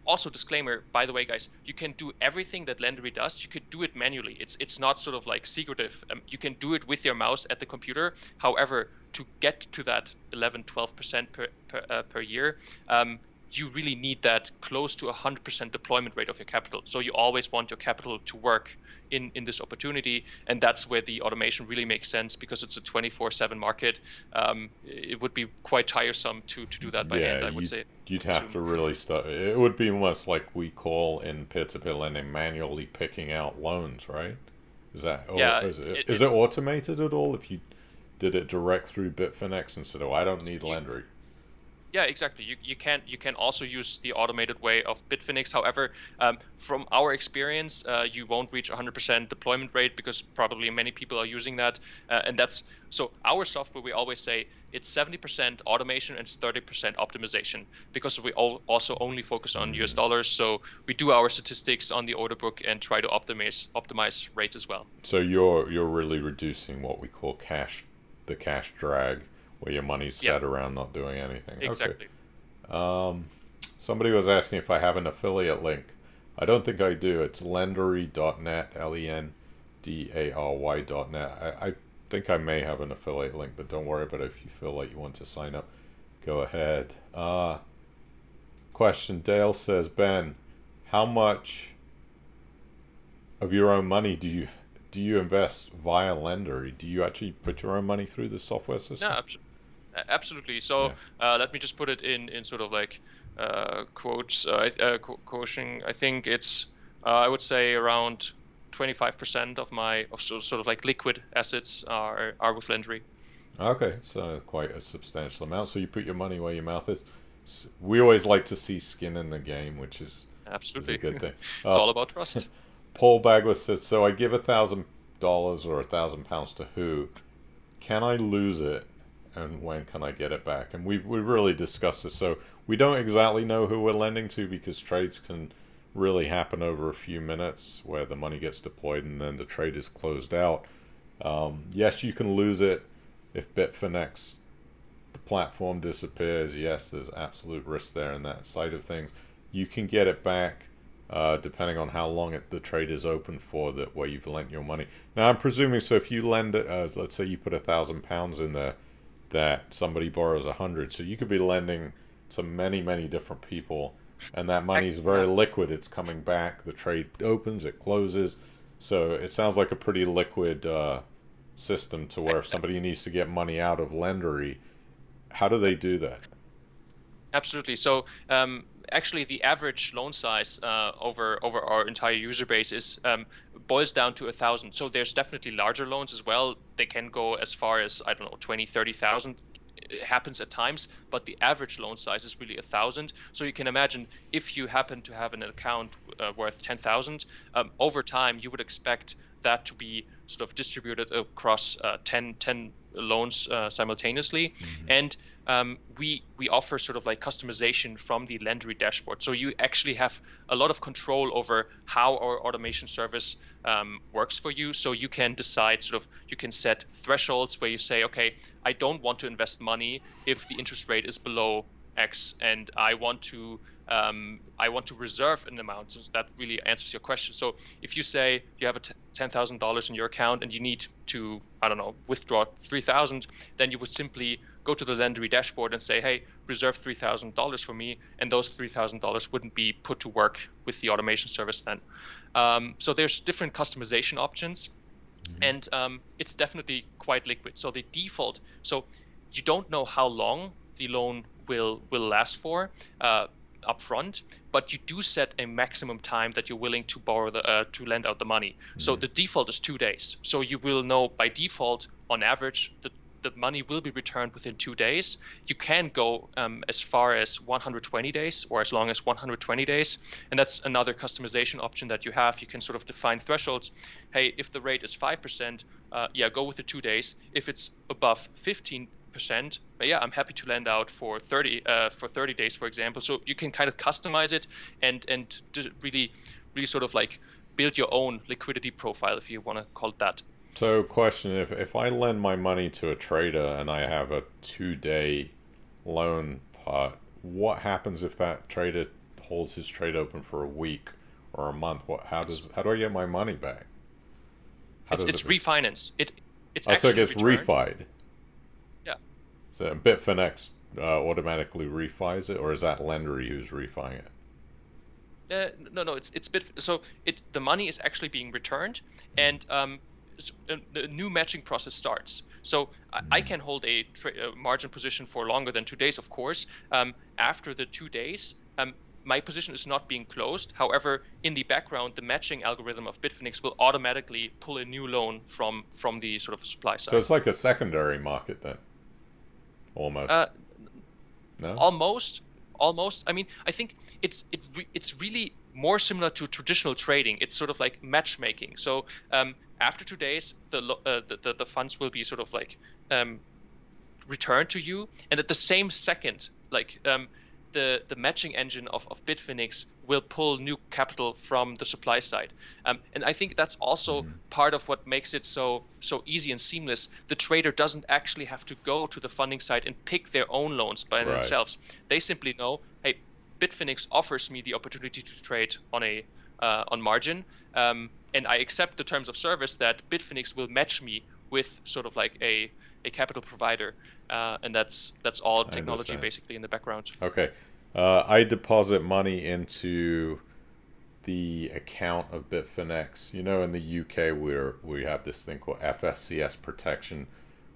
Also, disclaimer, by the way, guys, you can do everything that Lendary does. You could do it manually. It's not sort of like secretive. You can do it with your mouse at the computer. However, to get to that 11, 12% per year, you really need that close to 100% deployment rate of your capital. So you always want your capital to work in this opportunity, and that's where the automation really makes sense, because it's a 24/7 market. It would be quite tiresome to do that by hand, I would say. You'd have to really start. It would be almost like we call in peer-to-peer lending manually picking out loans, right? Is that, or Yeah, is it automated at all if you did it direct through Bitfinex and said, oh, I don't need Lendary? Yeah, exactly. You can also use the automated way of Bitfinex. However, from our experience, you won't reach 100% deployment rate, because probably many people are using that, and that's so our software. We always say it's 70% automation and 30% optimization, because we also only focus on US dollars. So we do our statistics on the order book and try to optimize rates as well. So you're really reducing what we call the cash drag, where your money's sat around not doing anything. Exactly. Okay. Somebody was asking if I have an affiliate link. I don't think I do. It's lendary.net, Lendary.net. I think I may have an affiliate link, but don't worry about it. If you feel like you want to sign up, go ahead. Question, Dale says, Ben, how much of your own money do you invest via Lendary? Do you actually put your own money through the software system? No, absolutely. So let me just put it in sort of like quotes, quotient. I think it's I would say around 25% of my sort of like liquid assets are with Lendary. Okay, so quite a substantial amount. So you put your money where your mouth is. We always like to see skin in the game, which is absolutely a good thing. It's all about trust. Paul Bagwell says, so I give $1,000 or £1,000 to who? Can I lose it? And when can I get it back? And we really discussed this. So we don't exactly know who we're lending to, because trades can really happen over a few minutes where the money gets deployed and then the trade is closed out. Yes, you can lose it if Bitfinex, the platform, disappears. Yes, there's absolute risk there in that side of things. You can get it back depending on how long the trade is open for, that where you've lent your money. Now, I'm presuming, so if you lend it, let's say you put £1,000 in there, that somebody borrows 100, so you could be lending to many different people, and that money is very liquid. It's coming back, the trade opens, it closes, so it sounds like a pretty liquid system, to where if somebody needs to get money out of Lendary, how do they do that? Absolutely. So actually, the average loan size over our entire user base is boils down to 1,000. So there's definitely larger loans as well. They can go as far as, I don't know, 20, 30,000. It happens at times, but the average loan size is really 1,000. So you can imagine, if you happen to have an account worth 10,000, over time you would expect that to be sort of distributed across 10 loans simultaneously. And we offer sort of like customization from the Lendary dashboard. So you actually have a lot of control over how our automation service works for you. So you can decide you can set thresholds where you say, okay, I don't want to invest money if the interest rate is below X, and I want to reserve an amount. So that really answers your question. So if you say you have $10,000 in your account and you need to, I don't know, withdraw 3,000, then you would simply go to the Lendary dashboard and say, hey, reserve $3,000 for me, and those $3,000 wouldn't be put to work with the automation service then. So there's different customization options, and it's definitely quite liquid. So the default, so you don't know how long the loan will last for upfront, but you do set a maximum time that you're willing to borrow to lend out the money. So the default is 2 days. So you will know by default, on average, the money will be returned within 2 days. You can go as far as 120 days, or as long as 120 days. And that's another customization option that you have. You can sort of define thresholds. Hey, if the rate is 5%, go with the 2 days. If it's above 15%, I'm happy to lend out for 30 days, for example. So you can kind of customize it and really sort of like build your own liquidity profile, if you want to call it that. So question, if I lend my money to a trader and I have a 2-day loan part, what happens if that trader holds his trade open for a week or a month? How do I get my money back? It's refinanced. It's so it gets returned. refied. Yeah. So Bitfinex automatically refis it, or is that Lendary who's refining it? No, it's bit so the money is actually being returned, and the new matching process starts. So I can hold a margin position for longer than 2 days, of course. After the 2 days, my position is not being closed. However, in the background, the matching algorithm of Bitfinex will automatically pull a new loan from the sort of supply side. So it's like a secondary market then, almost. No? Almost. I mean, I think it's really more similar to traditional trading. It's sort of like matchmaking. So after 2 days, the funds will be sort of like returned to you, and at the same second, like the matching engine of Bitfinex will pull new capital from the supply side, and I think that's also part of what makes it so easy and seamless. The trader doesn't actually have to go to the funding side and pick their own loans by themselves. They simply know, hey, Bitfinex offers me the opportunity to trade on margin, and I accept the terms of service that Bitfinex will match me with sort of like a capital provider, and that's all technology basically in the background. Okay, I deposit money into the account of Bitfinex. You know, in the UK, we have this thing called FSCS protection,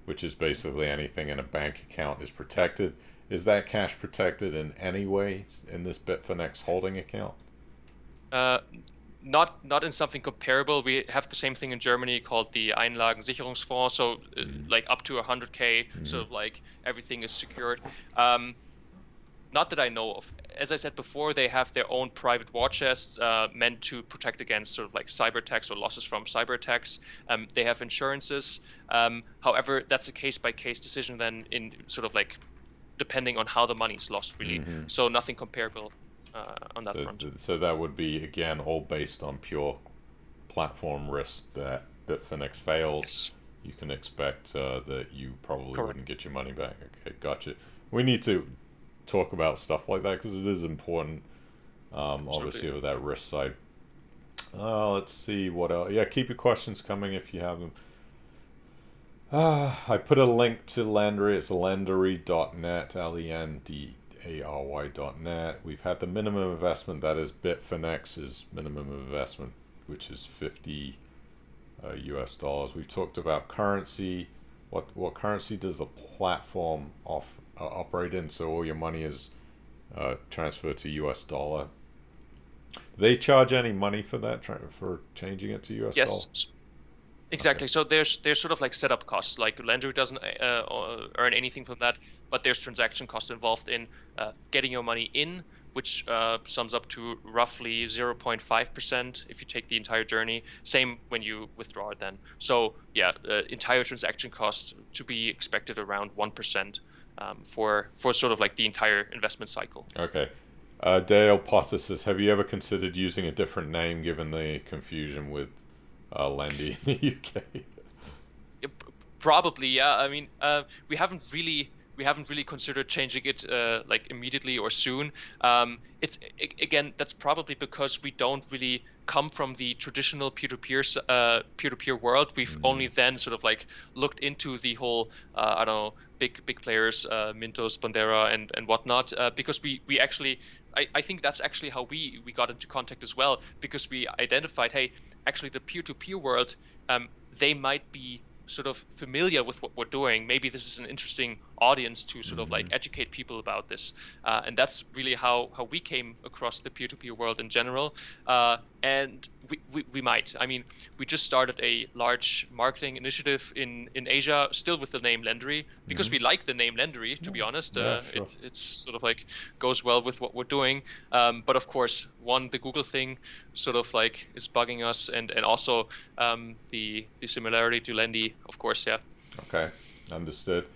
which is basically anything in a bank account is protected. Is that cash protected in any way in this Bitfinex holding account? Not in something comparable. We have the same thing in Germany called the Einlagensicherungsfonds. So like up to 100K, sort of like everything is secured. Not that I know of. As I said before, they have their own private war chests meant to protect against sort of like cyber attacks or losses from cyber attacks. They have insurances. However, that's a case-by-case decision then in sort of like depending on how the money is lost, really. So nothing comparable on that front. So that would be, again, all based on pure platform risk that Bitfinex fails. Yes. You can expect that you probably Correct. wouldn't get your money back. Okay, gotcha. We need to talk about stuff like that because it is important, obviously, with that risk side. Let's see what else. Yeah, keep your questions coming if you have them. I put a link to Lendary. It's lendary.net, Lendary.net. We've had the minimum investment, that is Bitfinex's minimum investment, which is 50 US dollars. We've talked about currency. What currency does the platform operate in? So all your money is transferred to US dollar. Do they charge any money for that, for changing it to US dollar? Yes. Exactly. Okay. So there's sort of like setup costs. Like Lendary doesn't earn anything from that, but there's transaction cost involved in getting your money in, which sums up to roughly 0.5% if you take the entire journey. Same when you withdraw it then. So yeah, entire transaction cost to be expected around 1% for sort of like the entire investment cycle. Okay. Dale Potter says, have you ever considered using a different name given the confusion with Lendy in the UK? Probably, yeah. I mean, we haven't really considered changing it like immediately or soon. Again, that's probably because we don't really come from the traditional peer-to-peer world. We've only then sort of like looked into the whole I don't know, big players, Mintos, Bandera, and whatnot, because we actually. I think that's actually how we got into contact as well, because we identified, hey, actually the peer-to-peer world, they might be sort of familiar with what we're doing. Maybe this is an interesting audience to sort of like educate people about this. And that's really how we came across the peer-to-peer world in general. And we might. I mean, we just started a large marketing initiative in Asia, still with the name Lendary, because we like the name Lendary, to be honest. Sure. It's sort of like goes well with what we're doing. But of course, the Google thing sort of like is bugging us, and also the similarity to Lendy, of course, yeah. Okay, understood.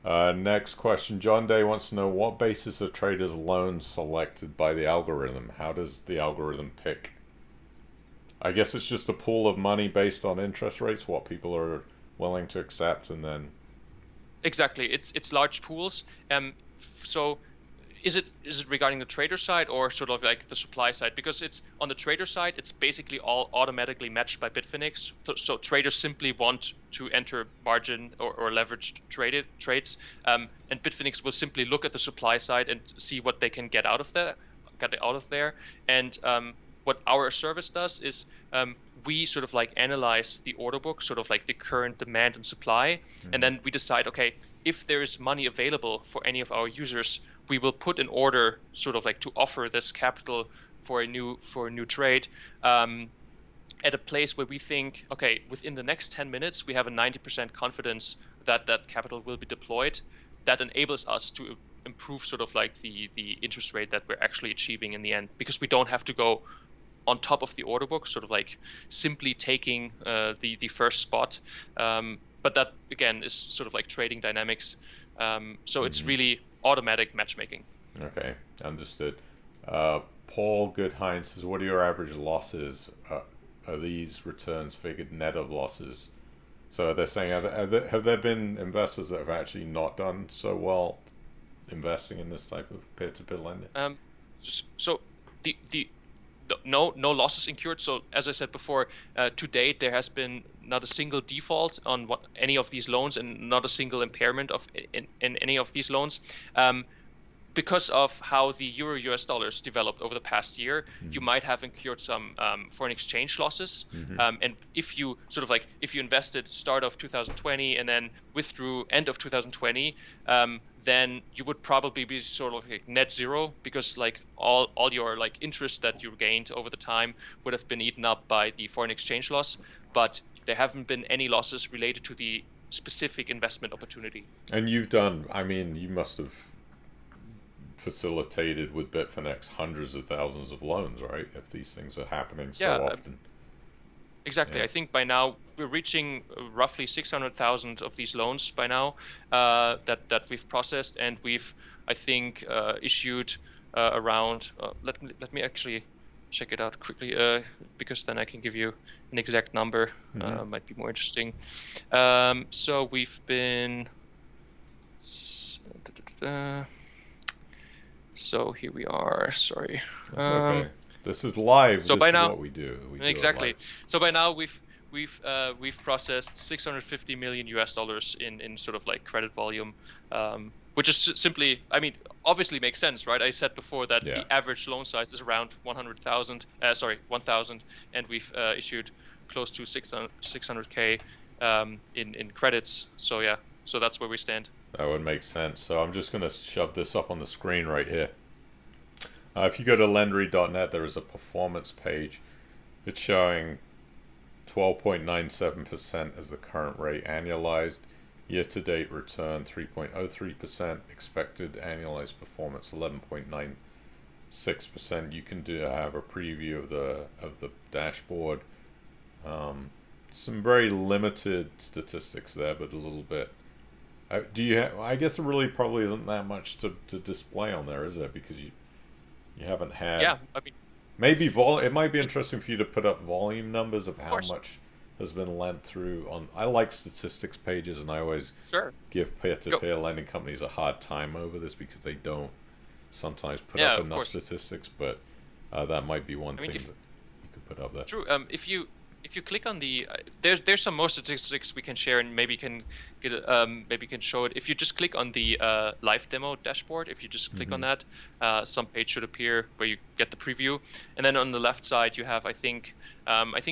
Next question. John Day wants to know, what basis are traders' loans selected by the algorithm? How does the algorithm pick? I guess it's just a pool of money based on interest rates, what people are willing to accept, and then... Exactly. It's large pools. So is it regarding the trader side or sort of like the supply side? Because it's on the trader side, it's basically all automatically matched by Bitfinex. So traders simply want to enter margin or leveraged trades, and Bitfinex will simply look at the supply side and see what they can get out of there. And what our service does is we sort of like analyze the order book, sort of like the current demand and supply, and then we decide, okay, if there is money available for any of our users, we will put an order sort of like to offer this capital for a new trade at a place where we think, okay, within the next 10 minutes, we have a 90% confidence that that capital will be deployed. That enables us to improve sort of like the interest rate that we're actually achieving in the end, because we don't have to go on top of the order book, sort of like simply taking the first spot. But that again is sort of like trading dynamics. So it's really automatic matchmaking. Okay, understood. Paul Goodhine says, what are your average losses? Are these returns figured net of losses? So they're saying, have there been investors that have actually not done so well investing in this type of peer-to-peer lending? So no losses incurred. So as I said before, to date there has been not a single default on any of these loans, and not a single impairment in any of these loans. Because of how the euro US dollars developed over the past year, you might have incurred some foreign exchange losses. And if you sort of like, if you invested start of 2020 and then withdrew end of 2020, then you would probably be sort of like net zero, because like all your like interest that you gained over the time would have been eaten up by the foreign exchange loss. But there haven't been any losses related to the specific investment opportunity. And you've done, I mean, you must have facilitated with Bitfinex hundreds of thousands of loans, right? If these things are happening so often. Exactly. Yeah. I think by now we're reaching roughly 600,000 of these loans by now that we've processed, and we've, I think, issued around. Let me actually check it out quickly, because then I can give you an exact number. Might be more interesting. So we've been. So here we are. Sorry. Okay. This is live. So this by is now, what we do. Exactly. So by now we've processed $650 million in sort of like credit volume, which is simply, I mean, obviously makes sense, right? I said before that the average loan size is around 1,000, and we've issued close to 600K in credits. So yeah, so that's where we stand. That would make sense. So I'm just going to shove this up on the screen right here. If you go to Lendary.net, there is a performance page. It's showing 12.97% as the current rate annualized. Year-to-date return 3.03%. Expected annualized performance 11.96%. You can have a preview of the dashboard. Some very limited statistics there, but a little bit. Do you have? I guess it really probably isn't that much to display on there, is it? Because you haven't had. Yeah, I mean. Maybe it might be interesting for you to put up volume numbers of how much has been lent through on. I like statistics pages, and I always give peer-to-peer lending companies a hard time over this because they don't sometimes put up enough statistics. But that might be one thing that you could put up there. True. If you click on the there's some more statistics we can share, and maybe can get maybe can show it. If you just click on the live demo dashboard, if you just click on that, some page should appear where you get the preview, and then on the left side you have I think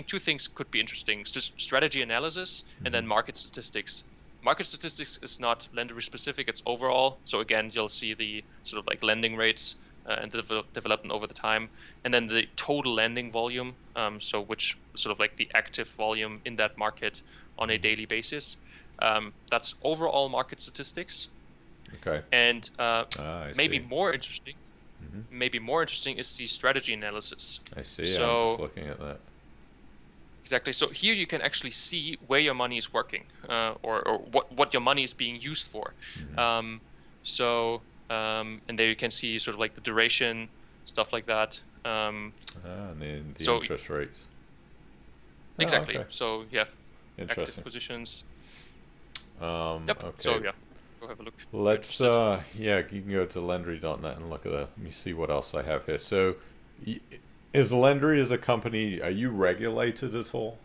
two things could be interesting: just strategy analysis and then market statistics. Market statistics is not Lendary specific; it's overall. So again, you'll see the sort of like lending rates and the development over the time, and then the total lending volume, so which sort of like the active volume in that market on a daily basis. That's overall market statistics. Okay. And maybe more interesting is the strategy analysis. I see. So, I'm just looking at that. Exactly. So here you can actually see where your money is working, or what your money is being used for. And there you can see sort of like the duration, stuff like that. And the interest rates. Exactly. Okay. So you have active positions. Okay. So yeah. Go have a look. Let's yeah, you can go to Lendary.net and look at that. Let me see what else I have here. So, is Lendary as a company? Are you regulated at all?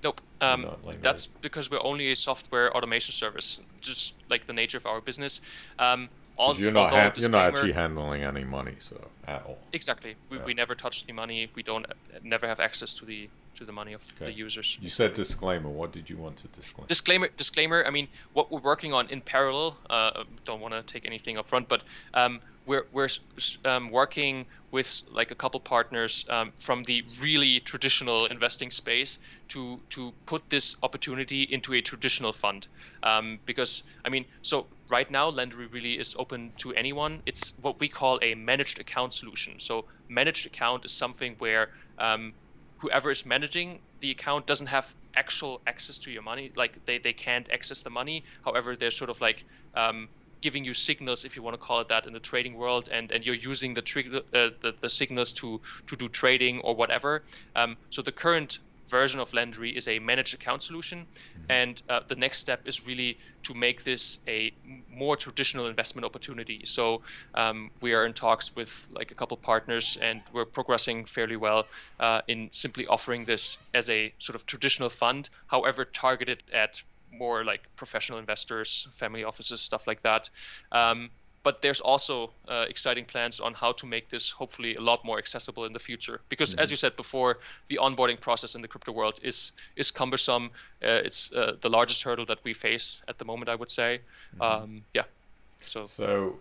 Nope. That's because we're only a software automation service, just like the nature of our business. You're not actually handling any money, so at all. Exactly. We never touch the money. We don't never have access to the money of the users. You said disclaimer. What did you want to disclaim? Disclaimer. I mean, what we're working on in parallel. Don't want to take anything up front, but we're working with like a couple partners from the really traditional investing space to put this opportunity into a traditional fund, because I mean, so right now Lendary really is open to anyone. It's what we call a managed account solution. So managed account is something where whoever is managing the account doesn't have actual access to your money. Like they can't access the money. However, they're sort of like giving you signals, if you want to call it that, in the trading world, and you're using the signals to do trading or whatever. So the current version of Lendary is a managed account solution, and the next step is really to make this a more traditional investment opportunity. So we are in talks with like a couple partners, and we're progressing fairly well in simply offering this as a sort of traditional fund, however targeted at more like professional investors, family offices, stuff like that. But there's also exciting plans on how to make this hopefully a lot more accessible in the future. Because as you said before, the onboarding process in the crypto world is cumbersome. It's the largest hurdle that we face at the moment, I would say. Yeah. So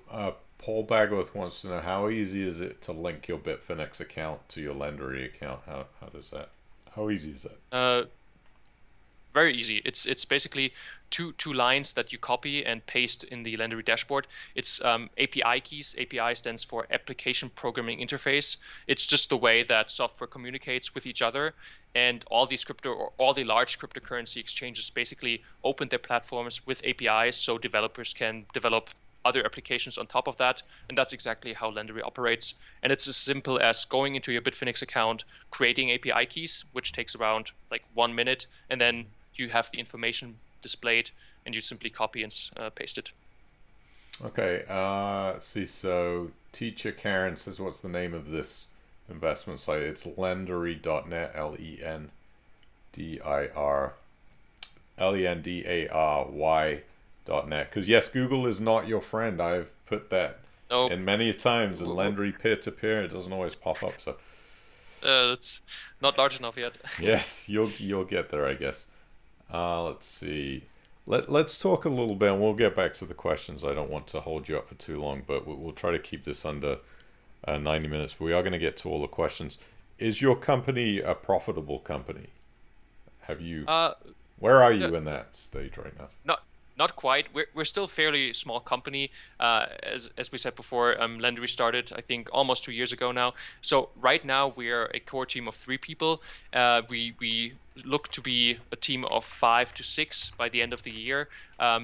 Paul Bagworth wants to know, how easy is it to link your Bitfinex account to your Lendary account? How easy is that? Very easy. It's basically two lines that you copy and paste in the Lendary dashboard. It's API keys. API stands for Application Programming Interface. It's just the way that software communicates with each other. And all these all the large cryptocurrency exchanges basically open their platforms with APIs so developers can develop other applications on top of that. And that's exactly how Lendary operates. And it's as simple as going into your Bitfinex account, creating API keys, which takes around like 1 minute, and then you have the information displayed, and you simply copy and paste it. Okay. Let's see. So Teacher Karen says, what's the name of this investment site? It's Lendary.net. Lendary.net. Because yes, Google is not your friend. I've put that in many times. And Lendary peer-to-peer, it doesn't always pop up. So it's not large enough yet. Yes, you'll get there, I guess. Let's see. Let's talk a little bit, and we'll get back to the questions. I don't want to hold you up for too long, but we'll try to keep this under 90 minutes. But we are going to get to all the questions. Is your company a profitable company? Have you? Where are you in that stage right now? Not quite. We're still a fairly small company. As we said before, Lendary started, I think, almost 2 years ago now. So right now we are a core team of 3 people. We look to be a team of 5 to 6 by the end of the year.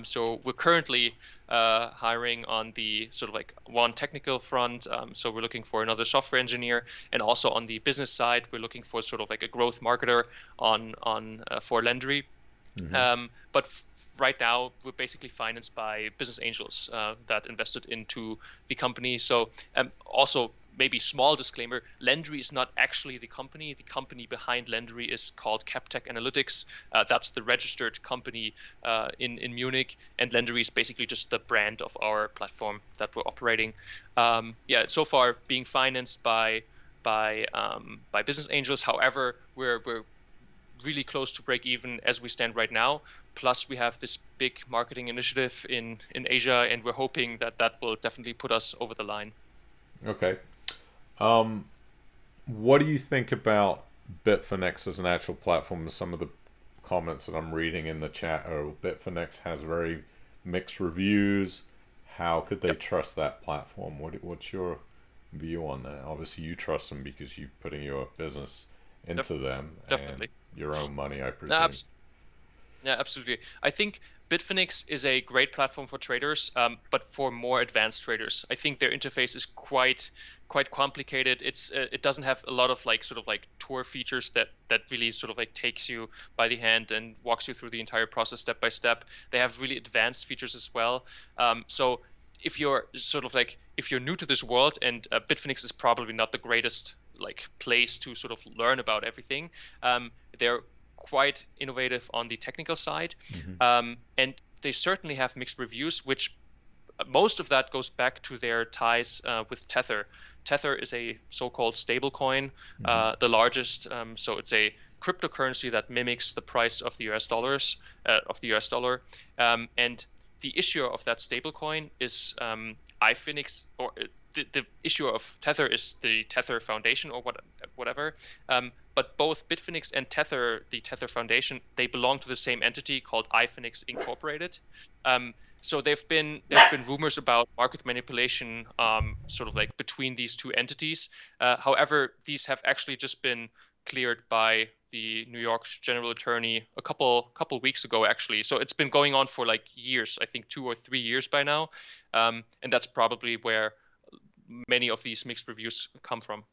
So we're currently hiring on the sort of like one technical front. So we're looking for another software engineer, and also on the business side, we're looking for sort of like a growth marketer for Lendary. But right now, we're basically financed by business angels that invested into the company. So also, maybe small disclaimer, Lendary is not actually the company. The company behind Lendary is called Captech Analytics. That's the registered company in Munich. And Lendary is basically just the brand of our platform that we're operating. So far being financed by business angels. However, we're really close to break even as we stand right now. Plus, we have this big marketing initiative in Asia, and we're hoping that will definitely put us over the line. Okay. What do you think about Bitfinex as an actual platform? Some of the comments that I'm reading in the chat are Bitfinex has very mixed reviews. How could they trust that platform? What's your view on that? Obviously, you trust them because you're putting your business into them. Definitely. And your own money, I presume. Yeah, absolutely. I think Bitfinex is a great platform for traders, but for more advanced traders. I think their interface is quite quite complicated. It doesn't have a lot of like sort of like tour features that really sort of like takes you by the hand and walks you through the entire process step by step. They have really advanced features as well. So if you're sort of like, if you're new to this world, and Bitfinex is probably not the greatest like place to sort of learn about everything, they're quite innovative on the technical side, and they certainly have mixed reviews, which most of that goes back to their ties with Tether. Tether is a so-called stablecoin, the largest. So it's a cryptocurrency that mimics the price of the US dollars, and the issuer of that stablecoin is iFinix, or the issuer of Tether is the Tether Foundation or whatever. But both Bitfinex and Tether, the Tether Foundation, they belong to the same entity called iFinix Incorporated. So there've been rumors about market manipulation, sort of like between these two entities. However, these have actually just been cleared by the New York General Attorney a couple weeks ago, actually. So it's been going on for like years, I think 2 or 3 years by now, and that's probably where many of these mixed reviews come from.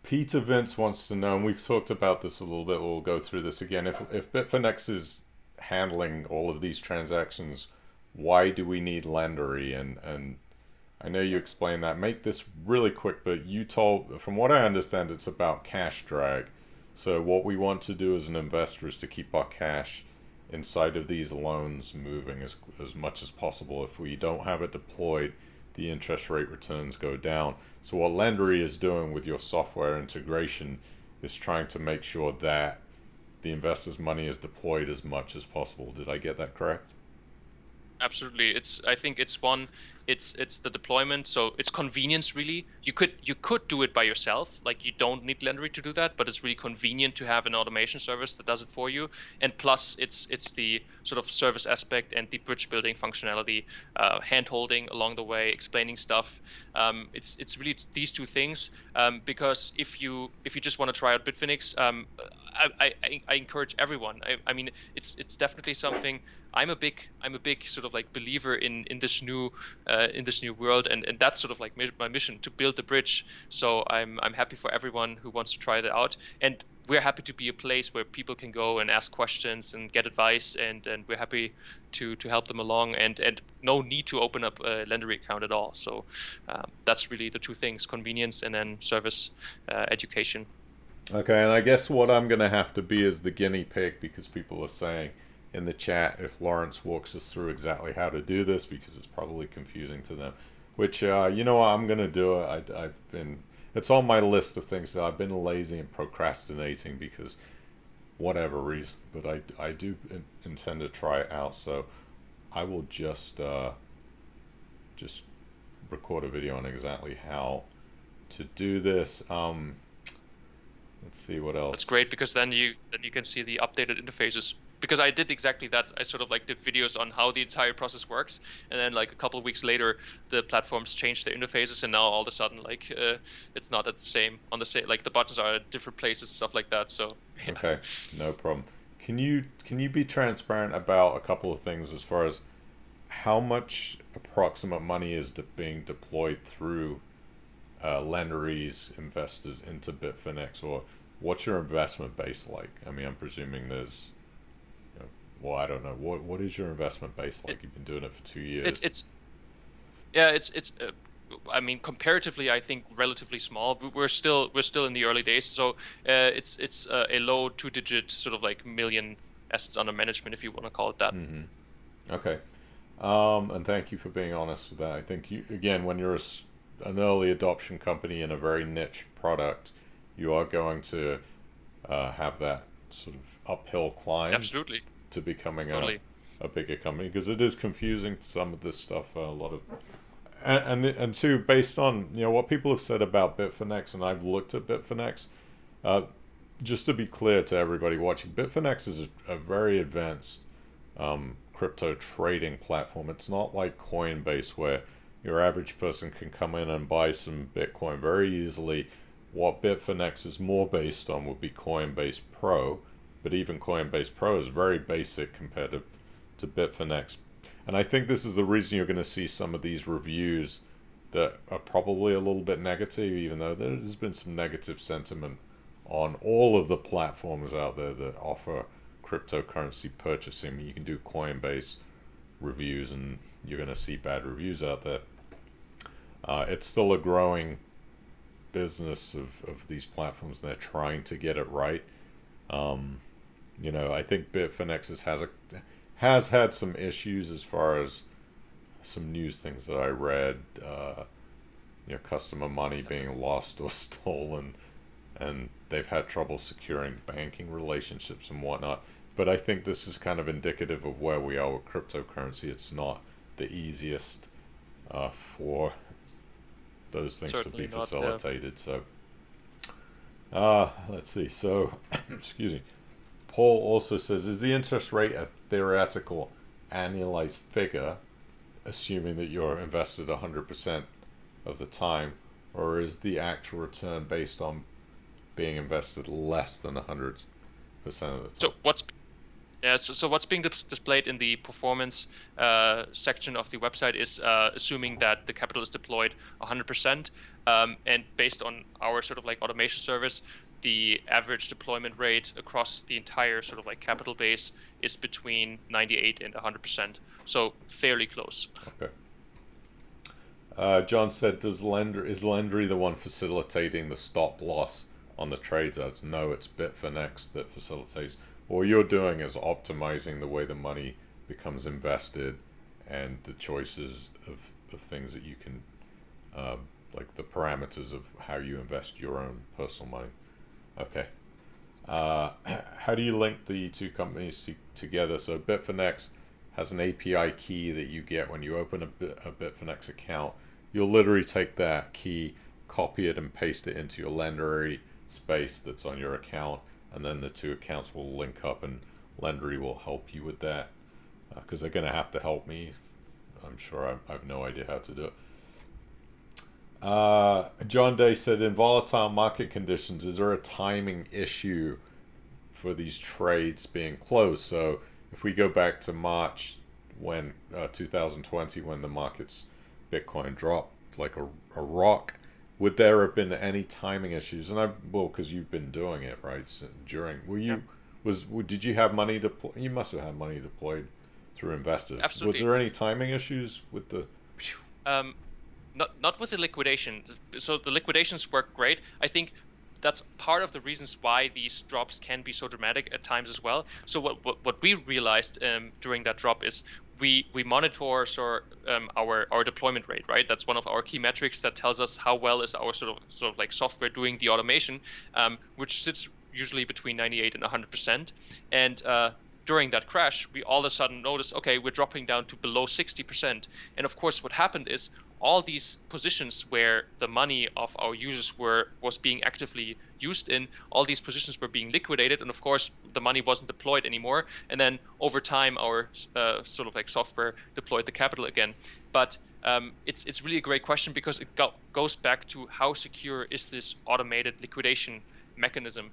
Peter Vince wants to know, and we've talked about this a little bit, we'll go through this again. If Bitfinex is handling all of these transactions, why do we need Lendary? And I know you explained that. Make this really quick, but you told, from what I understand, it's about cash drag. So what we want to do as an investor is to keep our cash inside of these loans moving as much as possible. If we don't have it deployed, the interest rate returns go down. So what Lendary is doing with your software integration is trying to make sure that the investor's money is deployed as much as possible. Did I get that correct? Absolutely. I think it's the deployment, so it's convenience really. You could do it by yourself, like you don't need Lendary to do that, but it's really convenient to have an automation service that does it for you. And plus it's the sort of service aspect and the bridge building functionality, hand holding along the way, explaining stuff. It's really these two things, because if you just want to try out Bitfinex, I encourage everyone. I mean, it's definitely something. I'm a big sort of like believer in this new world, and that's sort of like my mission, to build the bridge. So I'm happy for everyone who wants to try that out, and we're happy to be a place where people can go and ask questions and get advice, and we're happy to help them along, and no need to open up a Lendary account at all. So that's really the two things: convenience and then service, education. Okay, and I guess what I'm going to have to be is the guinea pig, because people are saying in the chat if Lawrence walks us through exactly how to do this, because it's probably confusing to them. Which, you know what, I'm going to do it. It's on my list of things that I've been lazy and procrastinating because whatever reason, but I do intend to try it out. So I will just record a video on exactly how to do this. Let's see what else. That's great, because then you can see the updated interfaces. Because I did exactly that. I sort of like did videos on how the entire process works, and then like a couple of weeks later, the platforms changed their interfaces, and now all of a sudden, like it's not at the same like the buttons are at different places and stuff like that. So yeah. Okay, no problem. Can you be transparent about a couple of things as far as how much approximate money is being deployed through Lendary's investors into Bitfinex, or what's your investment base like? I mean, I'm presuming there's, well, I don't know. What is your investment base like? You've been doing it for 2 years. I mean, comparatively, I think relatively small. We're still in the early days, so it's a low 2-digit sort of like million assets under management, if you want to call it that. Mm-hmm. Okay, and thank you for being honest with that. I think again, when you're an early adoption company in a very niche product, you are going to have that sort of uphill climb. Absolutely. To becoming totally. a bigger company, because it is confusing to some of this stuff. A lot of and two, based on what people have said about Bitfinex, and I've looked at Bitfinex. Just to be clear to everybody watching, Bitfinex is a very advanced crypto trading platform. It's not like Coinbase, where your average person can come in and buy some Bitcoin very easily. What Bitfinex is more based on would be Coinbase Pro. But even Coinbase Pro is very basic compared to Bitfinex. And I think this is the reason you're going to see some of these reviews that are probably a little bit negative, even though there's been some negative sentiment on all of the platforms out there that offer cryptocurrency purchasing. You can do Coinbase reviews and you're going to see bad reviews out there. It's still a growing business of these platforms, and they're trying to get it right. I think Bitfinex has had some issues as far as some news things that I read, customer money being lost or stolen, and they've had trouble securing banking relationships and whatnot. But I think this is kind of indicative of where we are with cryptocurrency. It's not the easiest for those things Certainly to be not, facilitated. So, let's see. So, excuse me. Paul also says, is the interest rate a theoretical annualized figure, assuming that you're invested 100% of the time, or is the actual return based on being invested less than 100% of the time? So what's being displayed in the performance section of the website is assuming that the capital is deployed 100%, and based on our sort of like automation service, the average deployment rate across the entire sort of like capital base is between 98 and 100%. So fairly close. Okay. John said, is Lendary the one facilitating the stop loss on the trades? No, it's Bitfinex that facilitates. What you're doing is optimizing the way the money becomes invested and the choices of things that you can, like the parameters of how you invest your own personal money. Okay. How do you link the two companies together? So Bitfinex has an API key that you get when you open a Bitfinex account. You'll literally take that key, copy it, and paste it into your Lendary space that's on your account, and then the two accounts will link up, and Lendary will help you with that, because they're going to have to help me. I'm sure I have no idea how to do it. John Day said, in volatile market conditions, is there a timing issue for these trades being closed? So if we go back to March, when 2020, when the markets Bitcoin dropped like a rock, would there have been any timing issues? And because you've been doing it, right? So did you have money deployed? You must have had money deployed through investors. Absolutely. Were there any timing issues with the? Not with the liquidation. So the liquidations work great. I think that's part of the reasons why these drops can be so dramatic at times as well. So what we realized during that drop is we monitor our deployment rate, right? That's one of our key metrics that tells us how well is our sort of like software doing the automation, which sits usually between 98 and 100%. And during that crash, we all of a sudden noticed, okay, we're dropping down to below 60%. And of course, what happened is all these positions where the money of our users was being actively used in, all these positions were being liquidated, and of course the money wasn't deployed anymore. And then over time, our sort of like software deployed the capital again. But it's really a great question, because it goes back to how secure is this automated liquidation mechanism?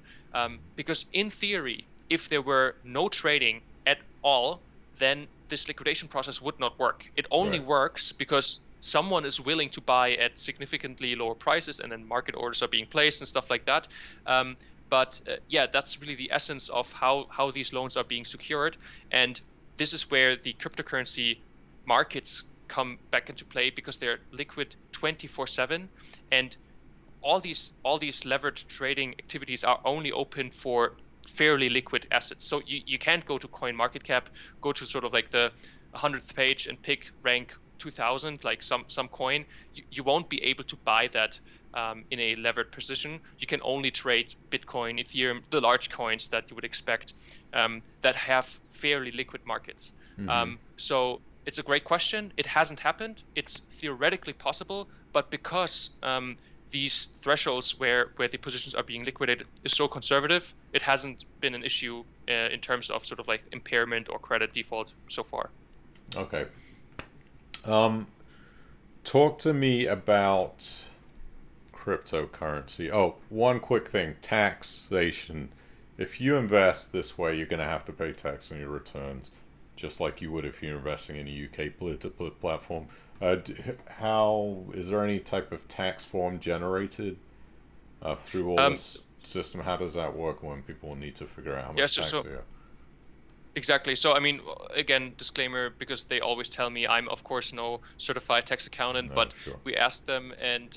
Because in theory, if there were no trading at all, then this liquidation process would not work. It only works because someone is willing to buy at significantly lower prices, and then market orders are being placed and stuff like that. But that's really the essence of how these loans are being secured. And this is where the cryptocurrency markets come back into play, because they're liquid 24/7, and all these levered trading activities are only open for fairly liquid assets. So you can't go to CoinMarketCap, go to sort of like the 100th page and pick rank 2000, like some coin. You won't be able to buy that in a levered position. You can only trade Bitcoin, Ethereum, the large coins that you would expect that have fairly liquid markets. Mm-hmm. So it's a great question. It hasn't happened. It's theoretically possible, but because these thresholds where the positions are being liquidated is so conservative, it hasn't been an issue in terms of sort of like impairment or credit default so far. Okay. Talk to me about cryptocurrency. Oh, one quick thing, taxation. If you invest this way, you're going to have to pay tax on your returns. just like you would if you're investing in a UK political platform. How is there any type of tax form generated through all this system? How does that work when people need to figure out how Yeah, much tax they owe? exactly. So, I mean, again, disclaimer, because they always tell me I'm, of course, no certified tax accountant, No, but sure. we asked them, and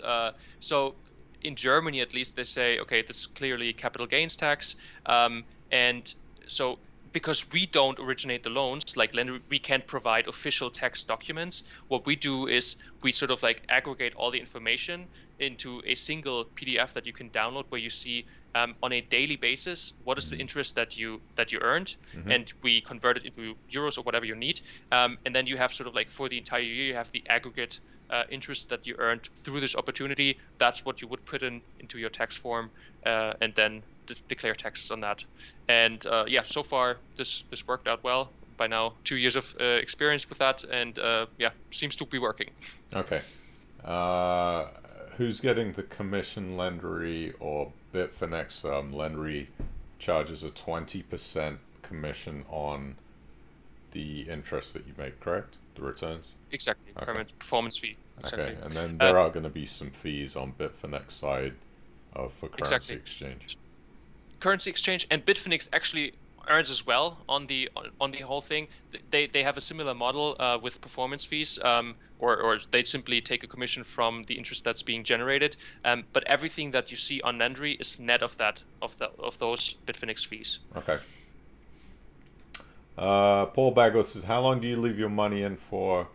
so in Germany, at least, they say, okay, this is clearly capital gains tax, and so because we don't originate the loans, like Lendary, we can't provide official tax documents. What we do is we sort of like aggregate all the information into a single PDF that you can download, where you see on a daily basis what is the interest that you earned, and we convert it into euros or whatever you need, and then you have sort of like for the entire year you have the aggregate interest that you earned through this opportunity. That's what you would put into your tax form, and then declare taxes on that. And yeah, so far this worked out well. By now, 2 years of experience with that, and yeah, seems to be working. Okay. Who's getting the commission, Lendary or Bitfinex? Lendary charges a 20% commission on the interest that you make, correct? The returns? Exactly. Okay. Performance fee. Exactly. Okay, and then there are going to be some fees on Bitfinex side for currency exchange. Currency exchange, and Bitfinex actually earns as well on the whole thing. They have a similar model with performance fees, or they simply take a commission from the interest that's being generated. But everything that you see on Lendary is net of those Bitfinex fees. Okay. Paul Bagwell says, how long do you leave your money in for?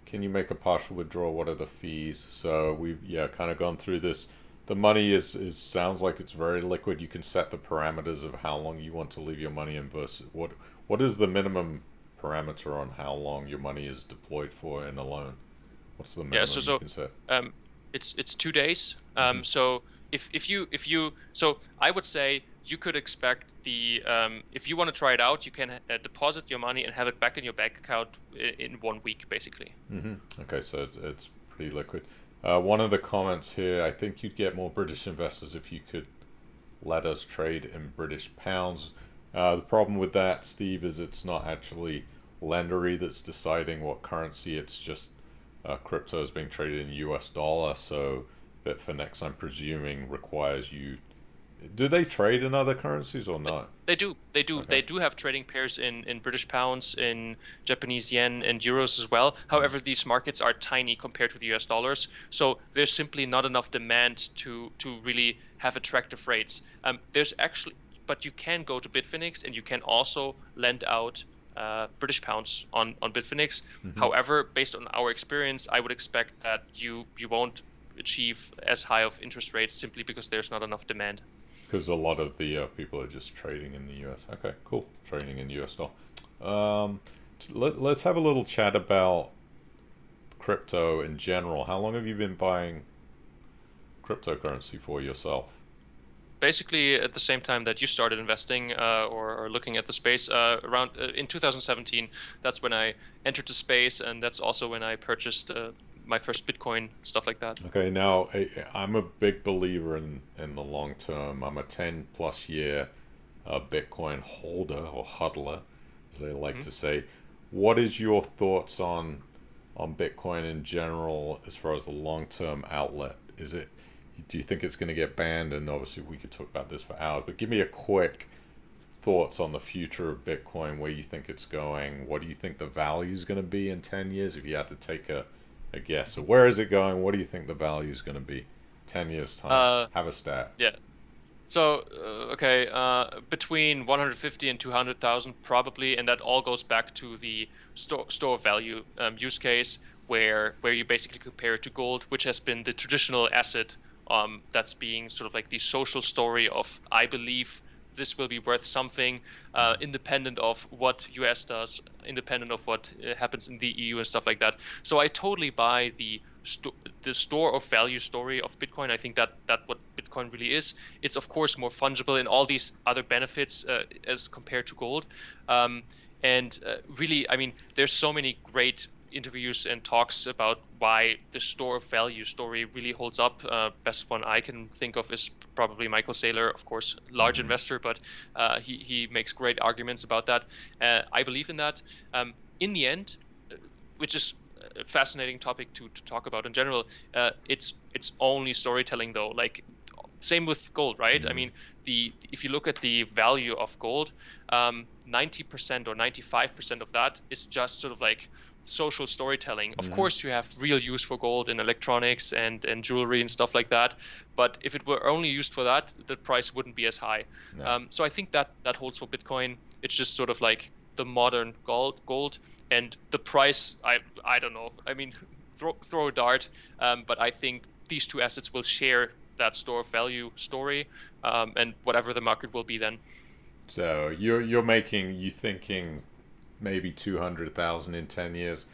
Can you make a partial withdrawal? What are the fees? So we've kind of gone through this. The money is sounds like it's very liquid. You can set the parameters of how long you want to leave your money in versus what is the minimum parameter on how long your money is deployed for in a loan? What's the minimum you can set? It's 2 days. So if you so I would say you could expect the if you want to try it out, you can deposit your money and have it back in your bank account in 1 week, basically. Okay, so it's pretty liquid. One of the comments here, I think you'd get more British investors if you could let us trade in British pounds. The problem with that, Steve, is it's not actually Lendary that's deciding what currency. It's just crypto is being traded in US dollar. So Bitfinex, I'm presuming, requires you. Do they trade in other currencies or not? They do. Okay. They do have trading pairs in British pounds, in Japanese yen, and euros as well. However, these markets are tiny compared to the US dollars, so there's simply not enough demand to really have attractive rates. There's actually, but you can go to Bitfinex and you can also lend out British pounds on Bitfinex. However, based on our experience, I would expect that you won't achieve as high of interest rates simply because there's not enough demand. Because a lot of the people are just trading in the US. Okay, cool. Trading in US dollar. Let's have a little chat about crypto in general. How long have you been buying cryptocurrency for yourself? Basically, at the same time that you started investing or looking at the space, around in 2017, that's when I entered the space, and that's also when I purchased my first Bitcoin, stuff like that. Okay, now I'm a big believer in the long term. I'm a 10 plus year Bitcoin holder or hodler, as they like to say. What is your thoughts on Bitcoin in general as far as the long term outlet? Do you think it's going to get banned? And obviously we could talk about this for hours, but give me a quick thoughts on the future of Bitcoin, where you think it's going. What do you think the value is going to be in 10 years if you had to take a guess? So where is it going? What do you think the value is going to be 10 years time? Have a stat. Yeah. So okay, between 150 and 200,000 probably, and that all goes back to the store value use case, where you basically compare it to gold, which has been the traditional asset that's being sort of like the social story of, I believe this will be worth something, independent of what US does, independent of what happens in the EU and stuff like that. So I totally buy the store of value story of Bitcoin. I think that what Bitcoin really is. It's of course more fungible in all these other benefits as compared to gold. And really, I mean, there's so many great interviews and talks about why the store of value story really holds up. Best one I can think of is probably Michael Saylor, of course, large investor, but he makes great arguments about that. I believe in that. In the end, which is a fascinating topic to talk about in general, it's only storytelling though. Like, same with gold, right? I mean, if you look at the value of gold, 90% or 95% of that is just sort of like social storytelling. Of course, you have real use for gold in electronics and jewelry and stuff like that. But if it were only used for that, the price wouldn't be as high. No. So I think that holds for Bitcoin. It's just sort of like the modern gold, and the price, I don't know. I mean, throw a dart, but I think these two assets will share that store of value story, and whatever the market will be then. So you thinking maybe 200,000 in 10 years.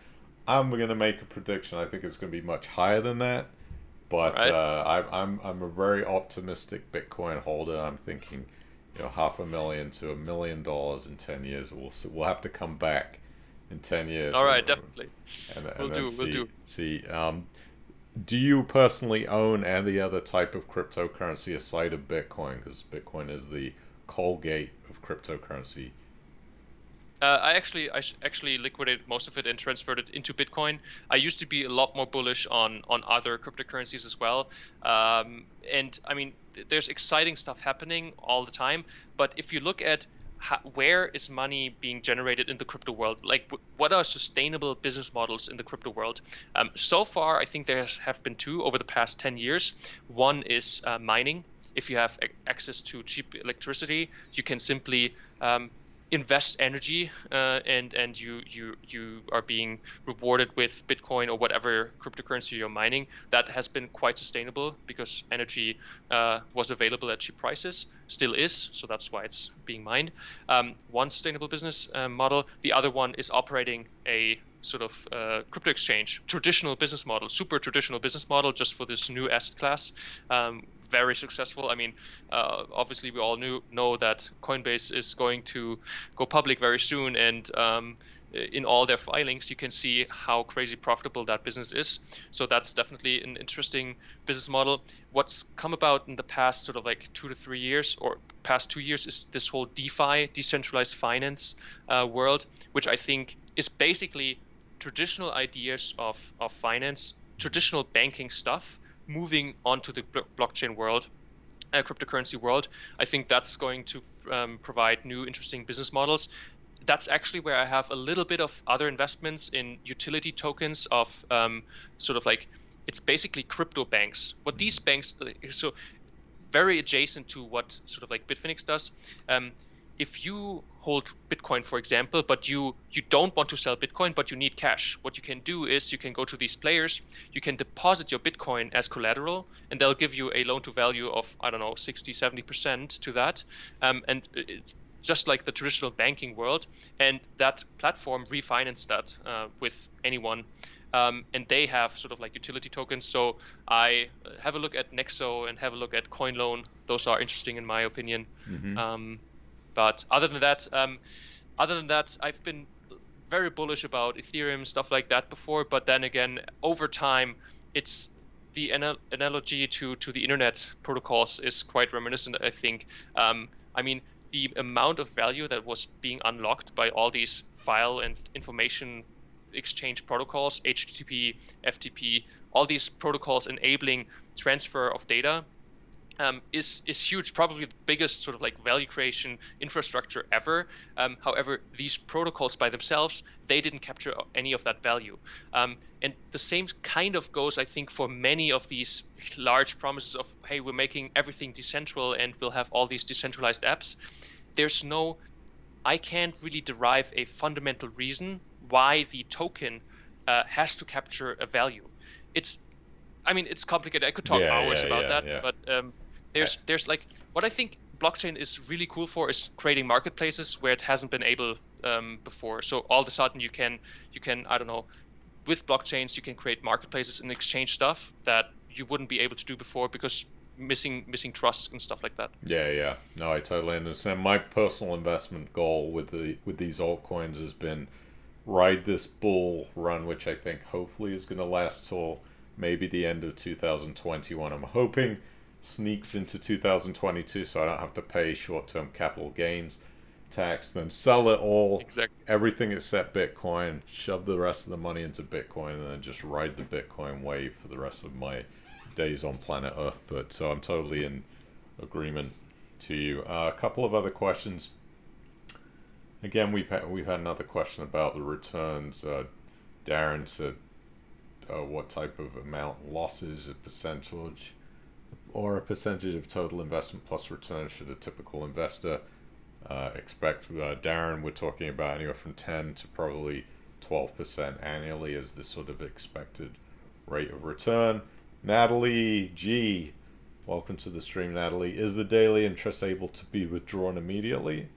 I'm going to make a prediction. I think it's going to be much higher than that. But Right. I'm a very optimistic Bitcoin holder. I'm thinking, $500,000 to $1 million in 10 years. We'll have to come back in 10 years All right, definitely. and then We'll do. see. Do you personally own any other type of cryptocurrency aside of Bitcoin? Because Bitcoin is the Colgate of cryptocurrency. I actually liquidated most of it and transferred it into Bitcoin. I used to be a lot more bullish on other cryptocurrencies as well. And I mean, there's exciting stuff happening all the time. But if you look at where is money being generated in the crypto world, like what are sustainable business models in the crypto world? So far, I think there have been two over the past 10 years. One is mining. If you have access to cheap electricity, you can simply invest energy, and you are being rewarded with Bitcoin or whatever cryptocurrency you're mining. That has been quite sustainable because energy was available at cheap prices, still is, so that's why it's being mined. One sustainable business model. The other one is operating a sort of crypto exchange, traditional business model, super traditional business model, just for this new asset class. Very successful. I mean, obviously we all know that Coinbase is going to go public very soon, and in all their filings you can see how crazy profitable that business is. So that's definitely an interesting business model. What's come about in the past sort of like 2 to 3 years, or past 2 years, is this whole DeFi, decentralized finance world, which I think is basically traditional ideas of finance, traditional banking stuff, moving onto the blockchain world, cryptocurrency world. I think that's going to provide new interesting business models. That's actually where I have a little bit of other investments in utility tokens of sort of like, it's basically crypto banks. What these banks, so very adjacent to what sort of like Bitfinex does. If you hold Bitcoin, for example, but you don't want to sell Bitcoin, but you need cash, what you can do is you can go to these players, you can deposit your Bitcoin as collateral, and they'll give you a loan to value of, I don't know, 60, 70% to that. And it's just like the traditional banking world. And that platform refinance that with anyone. And they have sort of like utility tokens. So I have a look at Nexo and have a look at CoinLoan. Those are interesting in my opinion. But other than that, I've been very bullish about Ethereum, stuff like that before. But then again, over time, it's the analogy to the internet protocols is quite reminiscent, I think. I mean, the amount of value that was being unlocked by all these file and information exchange protocols, HTTP, FTP, all these protocols enabling transfer of data, is huge, probably the biggest sort of like value creation infrastructure ever. However, these protocols by themselves, they didn't capture any of that value. And the same kind of goes, I think, for many of these large promises of, hey, we're making everything decentral and we'll have all these decentralized apps. I can't really derive a fundamental reason why the token has to capture a value. It's complicated. I could talk hours about that, but there's like, what I think blockchain is really cool for is creating marketplaces where it hasn't been able before. So all of a sudden you can I don't know, with blockchains you can create marketplaces and exchange stuff that you wouldn't be able to do before because missing trust and stuff like that. Yeah. No, I totally understand. My personal investment goal with these altcoins has been ride this bull run, which I think hopefully is going to last till maybe the end of 2021. I'm hoping sneaks into 2022 so I don't have to pay short-term capital gains tax, then sell it all, everything except Bitcoin, shove the rest of the money into Bitcoin, and then just ride the Bitcoin wave for the rest of my days on planet Earth. But so I'm totally in agreement to you. A couple of other questions. Again, we've had another question about the returns. Darren said, what type of amount losses, a percentage, or a percentage of total investment plus return should a typical investor expect? Darren, we're talking about anywhere from 10 to probably 12% annually as the sort of expected rate of return. Natalie G, welcome to the stream, Natalie. Is the daily interest able to be withdrawn immediately?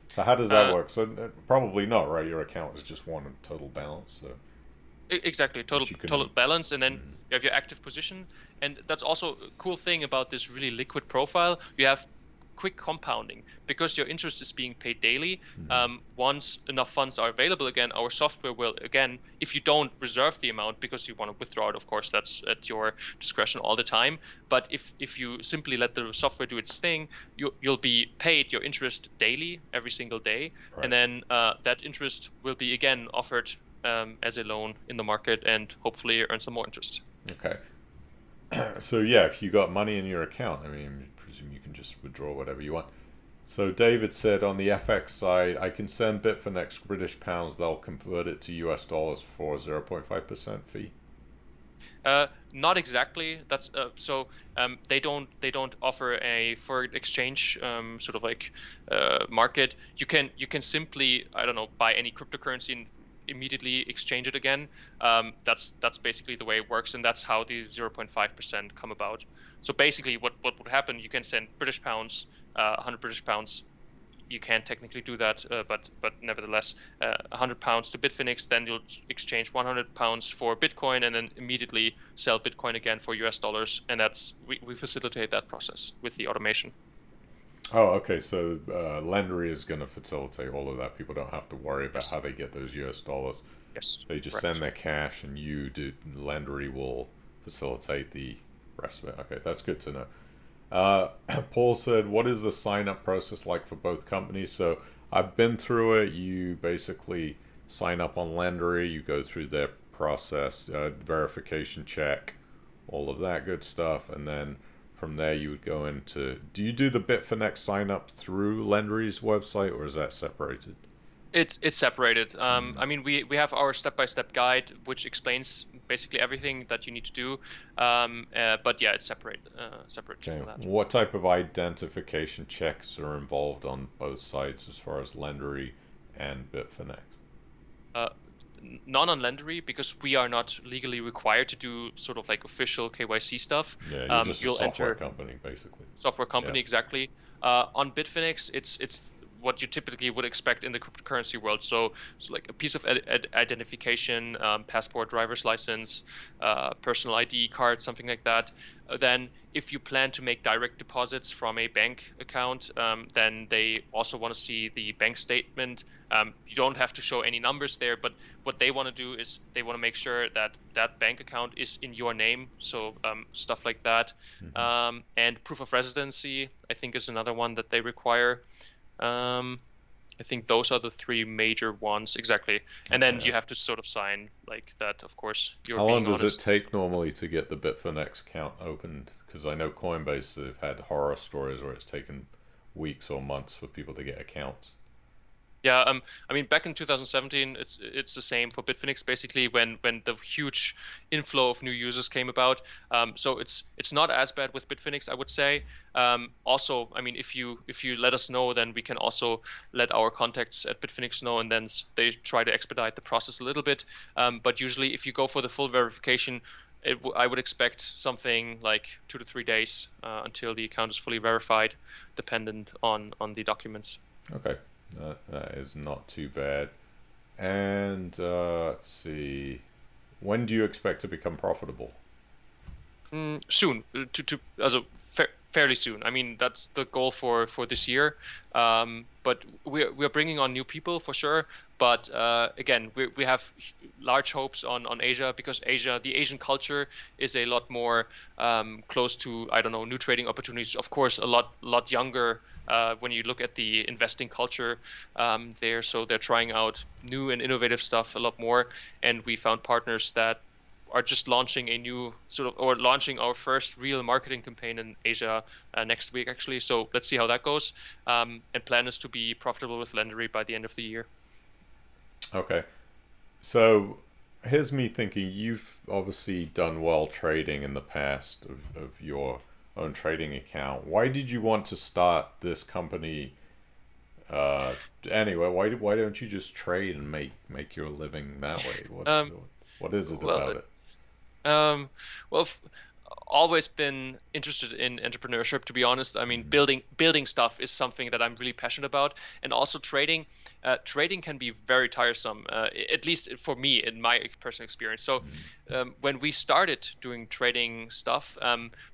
So how does that work? So probably not, right? Your account is just one total balance. So exactly, total balance, and then you have your active position. And that's also a cool thing about this really liquid profile. You have quick compounding because your interest is being paid daily. Once enough funds are available again, our software will again, if you don't reserve the amount because you want to withdraw it, of course that's at your discretion all the time, but if you simply let the software do its thing, you'll be paid your interest daily every single day, and then that interest will be again offered as a loan in the market and hopefully earn some more interest. Okay. So yeah, if you got money in your account, I mean, I presume you can just withdraw whatever you want. So David said on the FX side, I can send Bitfinex British pounds, they'll convert it to US dollars for 0.5% fee. Not exactly. That's they don't offer a foreign exchange sort of like market. You can simply, I don't know, buy any cryptocurrency and immediately exchange it again. That's basically the way it works, and that's how the 0.5% come about. So basically what would happen, you can send British pounds, 100 British pounds. You can technically do that, but nevertheless, 100 pounds to Bitfinex, then you'll exchange 100 pounds for Bitcoin and then immediately sell Bitcoin again for US dollars. And we facilitate that process with the automation. Oh, okay. So Lendary is going to facilitate all of that. People don't have to worry about how they get those US dollars. Yes. They just send their cash, and Lendary will facilitate the rest of it. Okay, that's good to know. Paul said, what is the sign-up process like for both companies? So I've been through it. You basically sign up on Lendary. You go through their process, verification check, all of that good stuff, and then from there you would go into, do you do the Bitfinex sign up through Lendary's website, or is that separated? It's separated. I mean, we have our step-by-step guide which explains basically everything that you need to do, but yeah, it's separate Okay. from that. What type of identification checks are involved on both sides as far as Lendary and Bitfinex? None on Lendary, because we are not legally required to do sort of like official KYC stuff. Yeah, you're just a software company, basically. Software company, exactly. On Bitfinex, it's what you typically would expect in the cryptocurrency world. So like a piece of identification, passport, driver's license, personal ID card, something like that. Then if you plan to make direct deposits from a bank account, then they also want to see the bank statement. You don't have to show any numbers there, but what they want to do is they want to make sure that that bank account is in your name. So stuff like that. And proof of residency, I think, is another one that they require. I think those are the three major ones, exactly. And then you have to sort of sign like that, of course. How long does it take normally to get the Bitfinex account opened? Because I know Coinbase have had horror stories where it's taken weeks or months for people to get accounts. Yeah, I mean, back in 2017, it's the same for Bitfinex, basically, when the huge inflow of new users came about. So it's not as bad with Bitfinex, I would say. Also, I mean, if you let us know, then we can also let our contacts at Bitfinex know, and then they try to expedite the process a little bit. But usually, if you go for the full verification, I would expect something like 2 to 3 days until the account is fully verified, dependent on the documents. Okay. That is not too bad. And let's see, when do you expect to become profitable? Soon, also fairly soon. I mean, that's the goal for this year. But we're bringing on new people for sure. But again, we have large hopes on Asia, because the Asian culture is a lot more close to, I don't know, new trading opportunities. Of course, a lot younger when you look at the investing culture there. So they're trying out new and innovative stuff a lot more. And we found partners that are just launching launching our first real marketing campaign in Asia next week, actually. So let's see how that goes. And plan is to be profitable with Lendary by the end of the year. Okay. So here's me thinking, you've obviously done well trading in the past of your own trading account. Why did you want to start this company anyway? Why don't you just trade and make your living that way? What is it about it? Well, always been interested in entrepreneurship, to be honest. I mean, building stuff is something that I'm really passionate about, and also trading. Trading can be very tiresome, at least for me in my personal experience. So when we started doing trading stuff,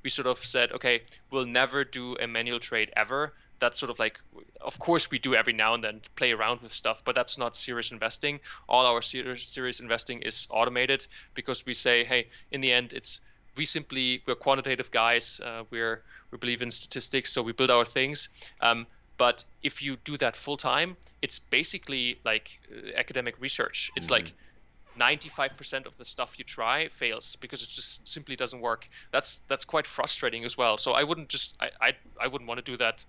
we sort of said, okay, we'll never do a manual trade ever. That's sort of like, of course we do every now and then play around with stuff, but that's not serious investing. All our serious investing is automated, because we say, hey, in the end, we're quantitative guys. We believe in statistics, so we build our things. But if you do that full time, it's basically like academic research. It's like 95% of the stuff you try fails because it just simply doesn't work. That's quite frustrating as well. So I wouldn't want to do that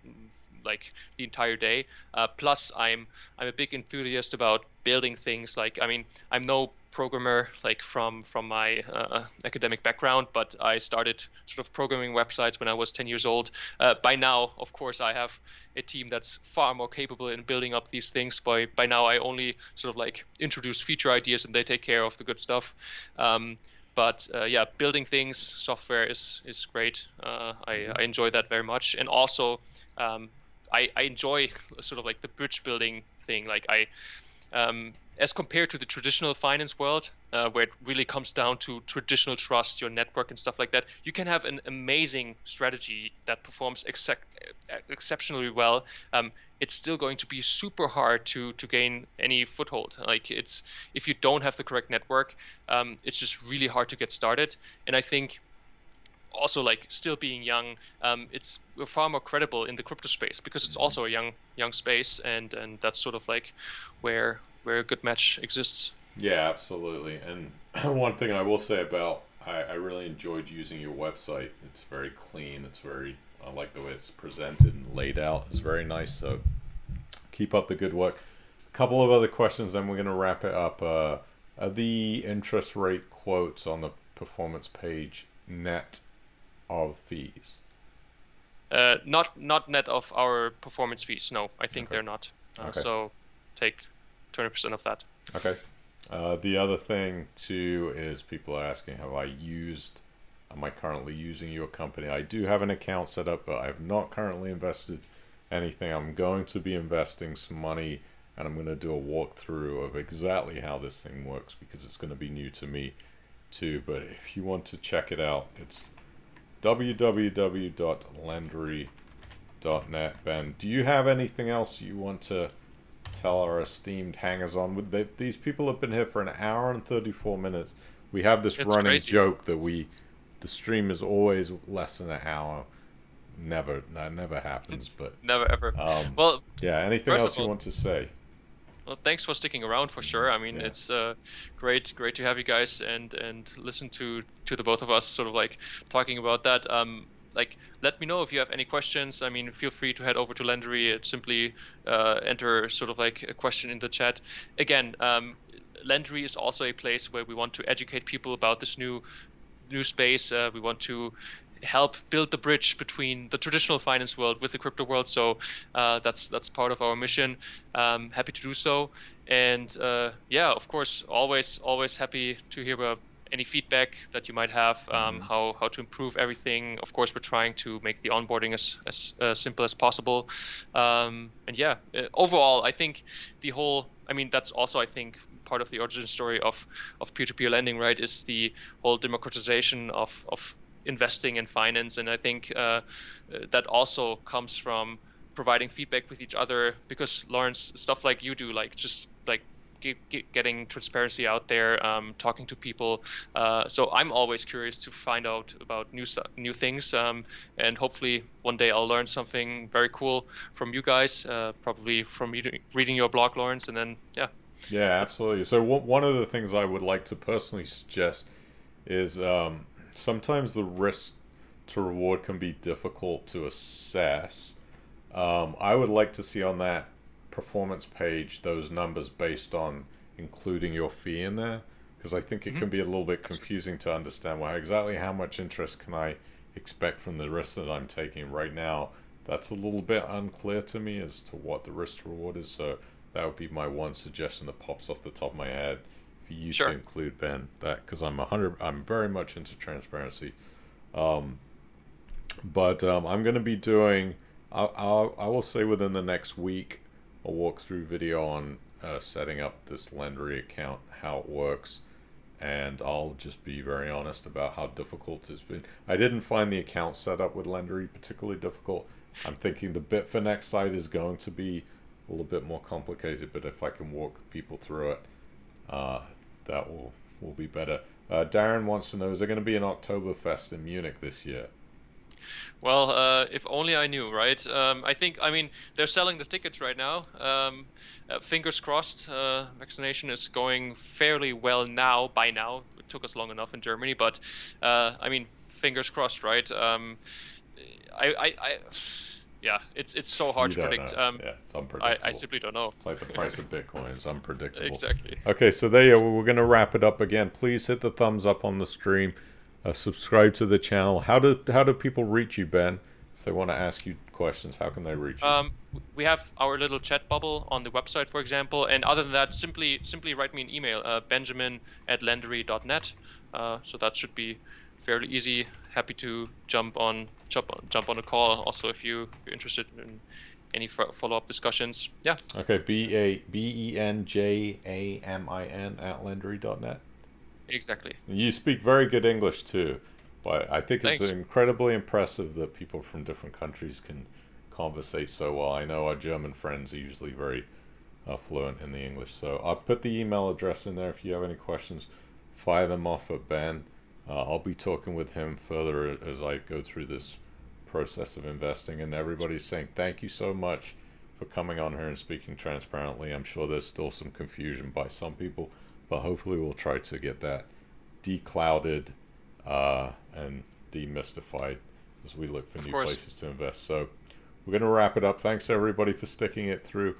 like the entire day. Plus, I'm a big enthusiast about building things. Like, I mean, I'm no programmer like from my academic background, but I started sort of programming websites when I was 10 years old. By now, of course, I have a team that's far more capable in building up these things. By now, I only sort of like introduce feature ideas and they take care of the good stuff. But yeah, building things, software is great. I enjoy that very much, and also I enjoy sort of like the bridge building thing. Like as compared to the traditional finance world, where it really comes down to traditional trust, your network and stuff like that, you can have an amazing strategy that performs exceptionally well. It's still going to be super hard to gain any foothold. Like if you don't have the correct network, it's just really hard to get started. And I think also, like, still being young, we're far more credible in the crypto space because it's also a young space, and that's sort of like where a good match exists. Yeah, absolutely. And one thing I will say about, I really enjoyed using your website. It's very clean. I like the way it's presented and laid out. It's very nice. So keep up the good work. A couple of other questions, then we're going to wrap it up. Are the interest rate quotes on the performance page net of fees? Not net of our performance fees. No, I think they're not. Okay. So take 20% of that. Okay. The other thing too is people are asking, am I currently using your company? I do have an account set up, but I have not currently invested anything. I'm going to be investing some money, and I'm going to do a walkthrough of exactly how this thing works because it's going to be new to me too. But if you want to check it out, it's www.lendary.net. Ben, do you have anything else you want to tell our esteemed hangers on? These people have been here for an hour and 34 minutes. We have this running crazy joke that the stream is always less than an hour. That never happens, but never ever. Well, yeah, anything else you want to say? Well, thanks for sticking around for sure. I mean, yeah. It's great to have you guys and listen to the both of us sort of like talking about that. Like, let me know if you have any questions. I mean, feel free to head over to Lendary. Simply enter sort of like a question in the chat. Again, Lendary is also a place where we want to educate people about this new space. We want to help build the bridge between the traditional finance world with the crypto world. So that's part of our mission. Happy to do so. And yeah, of course, always happy to hear about any feedback that you might have, how to improve everything. Of course, we're trying to make the onboarding as simple as possible. And yeah, overall, I think that's also, I think, part of the origin story of peer-to-peer lending, right, is the whole democratization of investing in finance. And I think that also comes from providing feedback with each other, because Lawrence, stuff like you do, like just like getting transparency out there, talking to people. So I'm always curious to find out about new things, and hopefully one day I'll learn something very cool from you guys, probably from reading your blog, Lawrence, and then yeah. Yeah, absolutely. So one of the things I would like to personally suggest is sometimes the risk to reward can be difficult to assess. I would like to see on that performance page those numbers based on including your fee in there, because I think it can be a little bit confusing to understand, well, exactly how much interest can I expect from the risk that I'm taking right now. That's a little bit unclear to me as to what the risk to reward is. So that would be my one suggestion that pops off the top of my head for you to include, Ben, that, because I'm very much into transparency. But I'm going to be doing, I will say within the next week, a walkthrough video on setting up this Lendary account, how it works, and I'll just be very honest about how difficult it's been. I didn't find the account setup with Lendary particularly difficult. I'm thinking the Bitfinex side is going to be a little bit more complicated, but if I can walk people through it, that will be better. Darren wants to know, is there going to be an Oktoberfest in Munich this year? Well, if only I knew, right? I mean, they're selling the tickets right now. Fingers crossed, vaccination is going fairly well now, by now. It took us long enough in Germany, but I mean, fingers crossed, right? Yeah, it's so hard to predict. Yeah, it's unpredictable. I simply don't know. It's like the price of Bitcoin. It's unpredictable. Exactly. Okay, so there you go. We're going to wrap it up again. Please hit the thumbs up on the stream. Subscribe to the channel. How do people reach you, Ben? If they want to ask you questions, how can they reach you? We have our little chat bubble on the website, for example. And other than that, simply write me an email, benjamin@lendary.net. So that should be fairly easy. Happy to jump on a call. Also, if you're interested in any follow-up discussions. Yeah. Okay. benjamin@lendary.net. Exactly. You speak very good English too, but I think it's Thanks. incredibly impressive that people from different countries can conversate so well. I know our German friends are usually very fluent in the English. So I'll put the email address in there if you have any questions. Fire them off at Ben. I'll be talking with him further as I go through this process of investing. And everybody's saying thank you so much for coming on here and speaking transparently. I'm sure there's still some confusion by some people, but hopefully we'll try to get that declouded and demystified as we look for new places to invest. So we're going to wrap it up. Thanks everybody for sticking it through.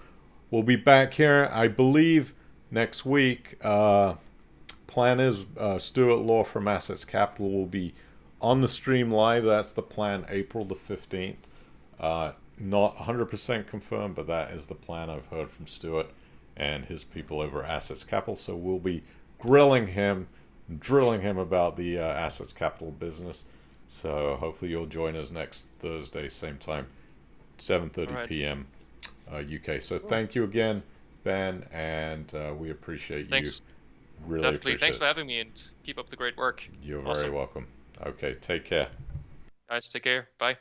We'll be back here, I believe, next week. Plan is Stuart Law from Assets Capital will be on the stream live. That's the plan, April the 15th. Not 100% confirmed, but that is the plan I've heard from Stuart and his people over Assets Capital. So we'll be drilling him about the Assets Capital business. So hopefully you'll join us next Thursday, same time, 7:30 p.m. UK. So thank you again, Ben, and we appreciate you. Really Definitely. Thanks for having me, and keep up the great work. You're very welcome. Okay, take care. Guys, take care. Bye.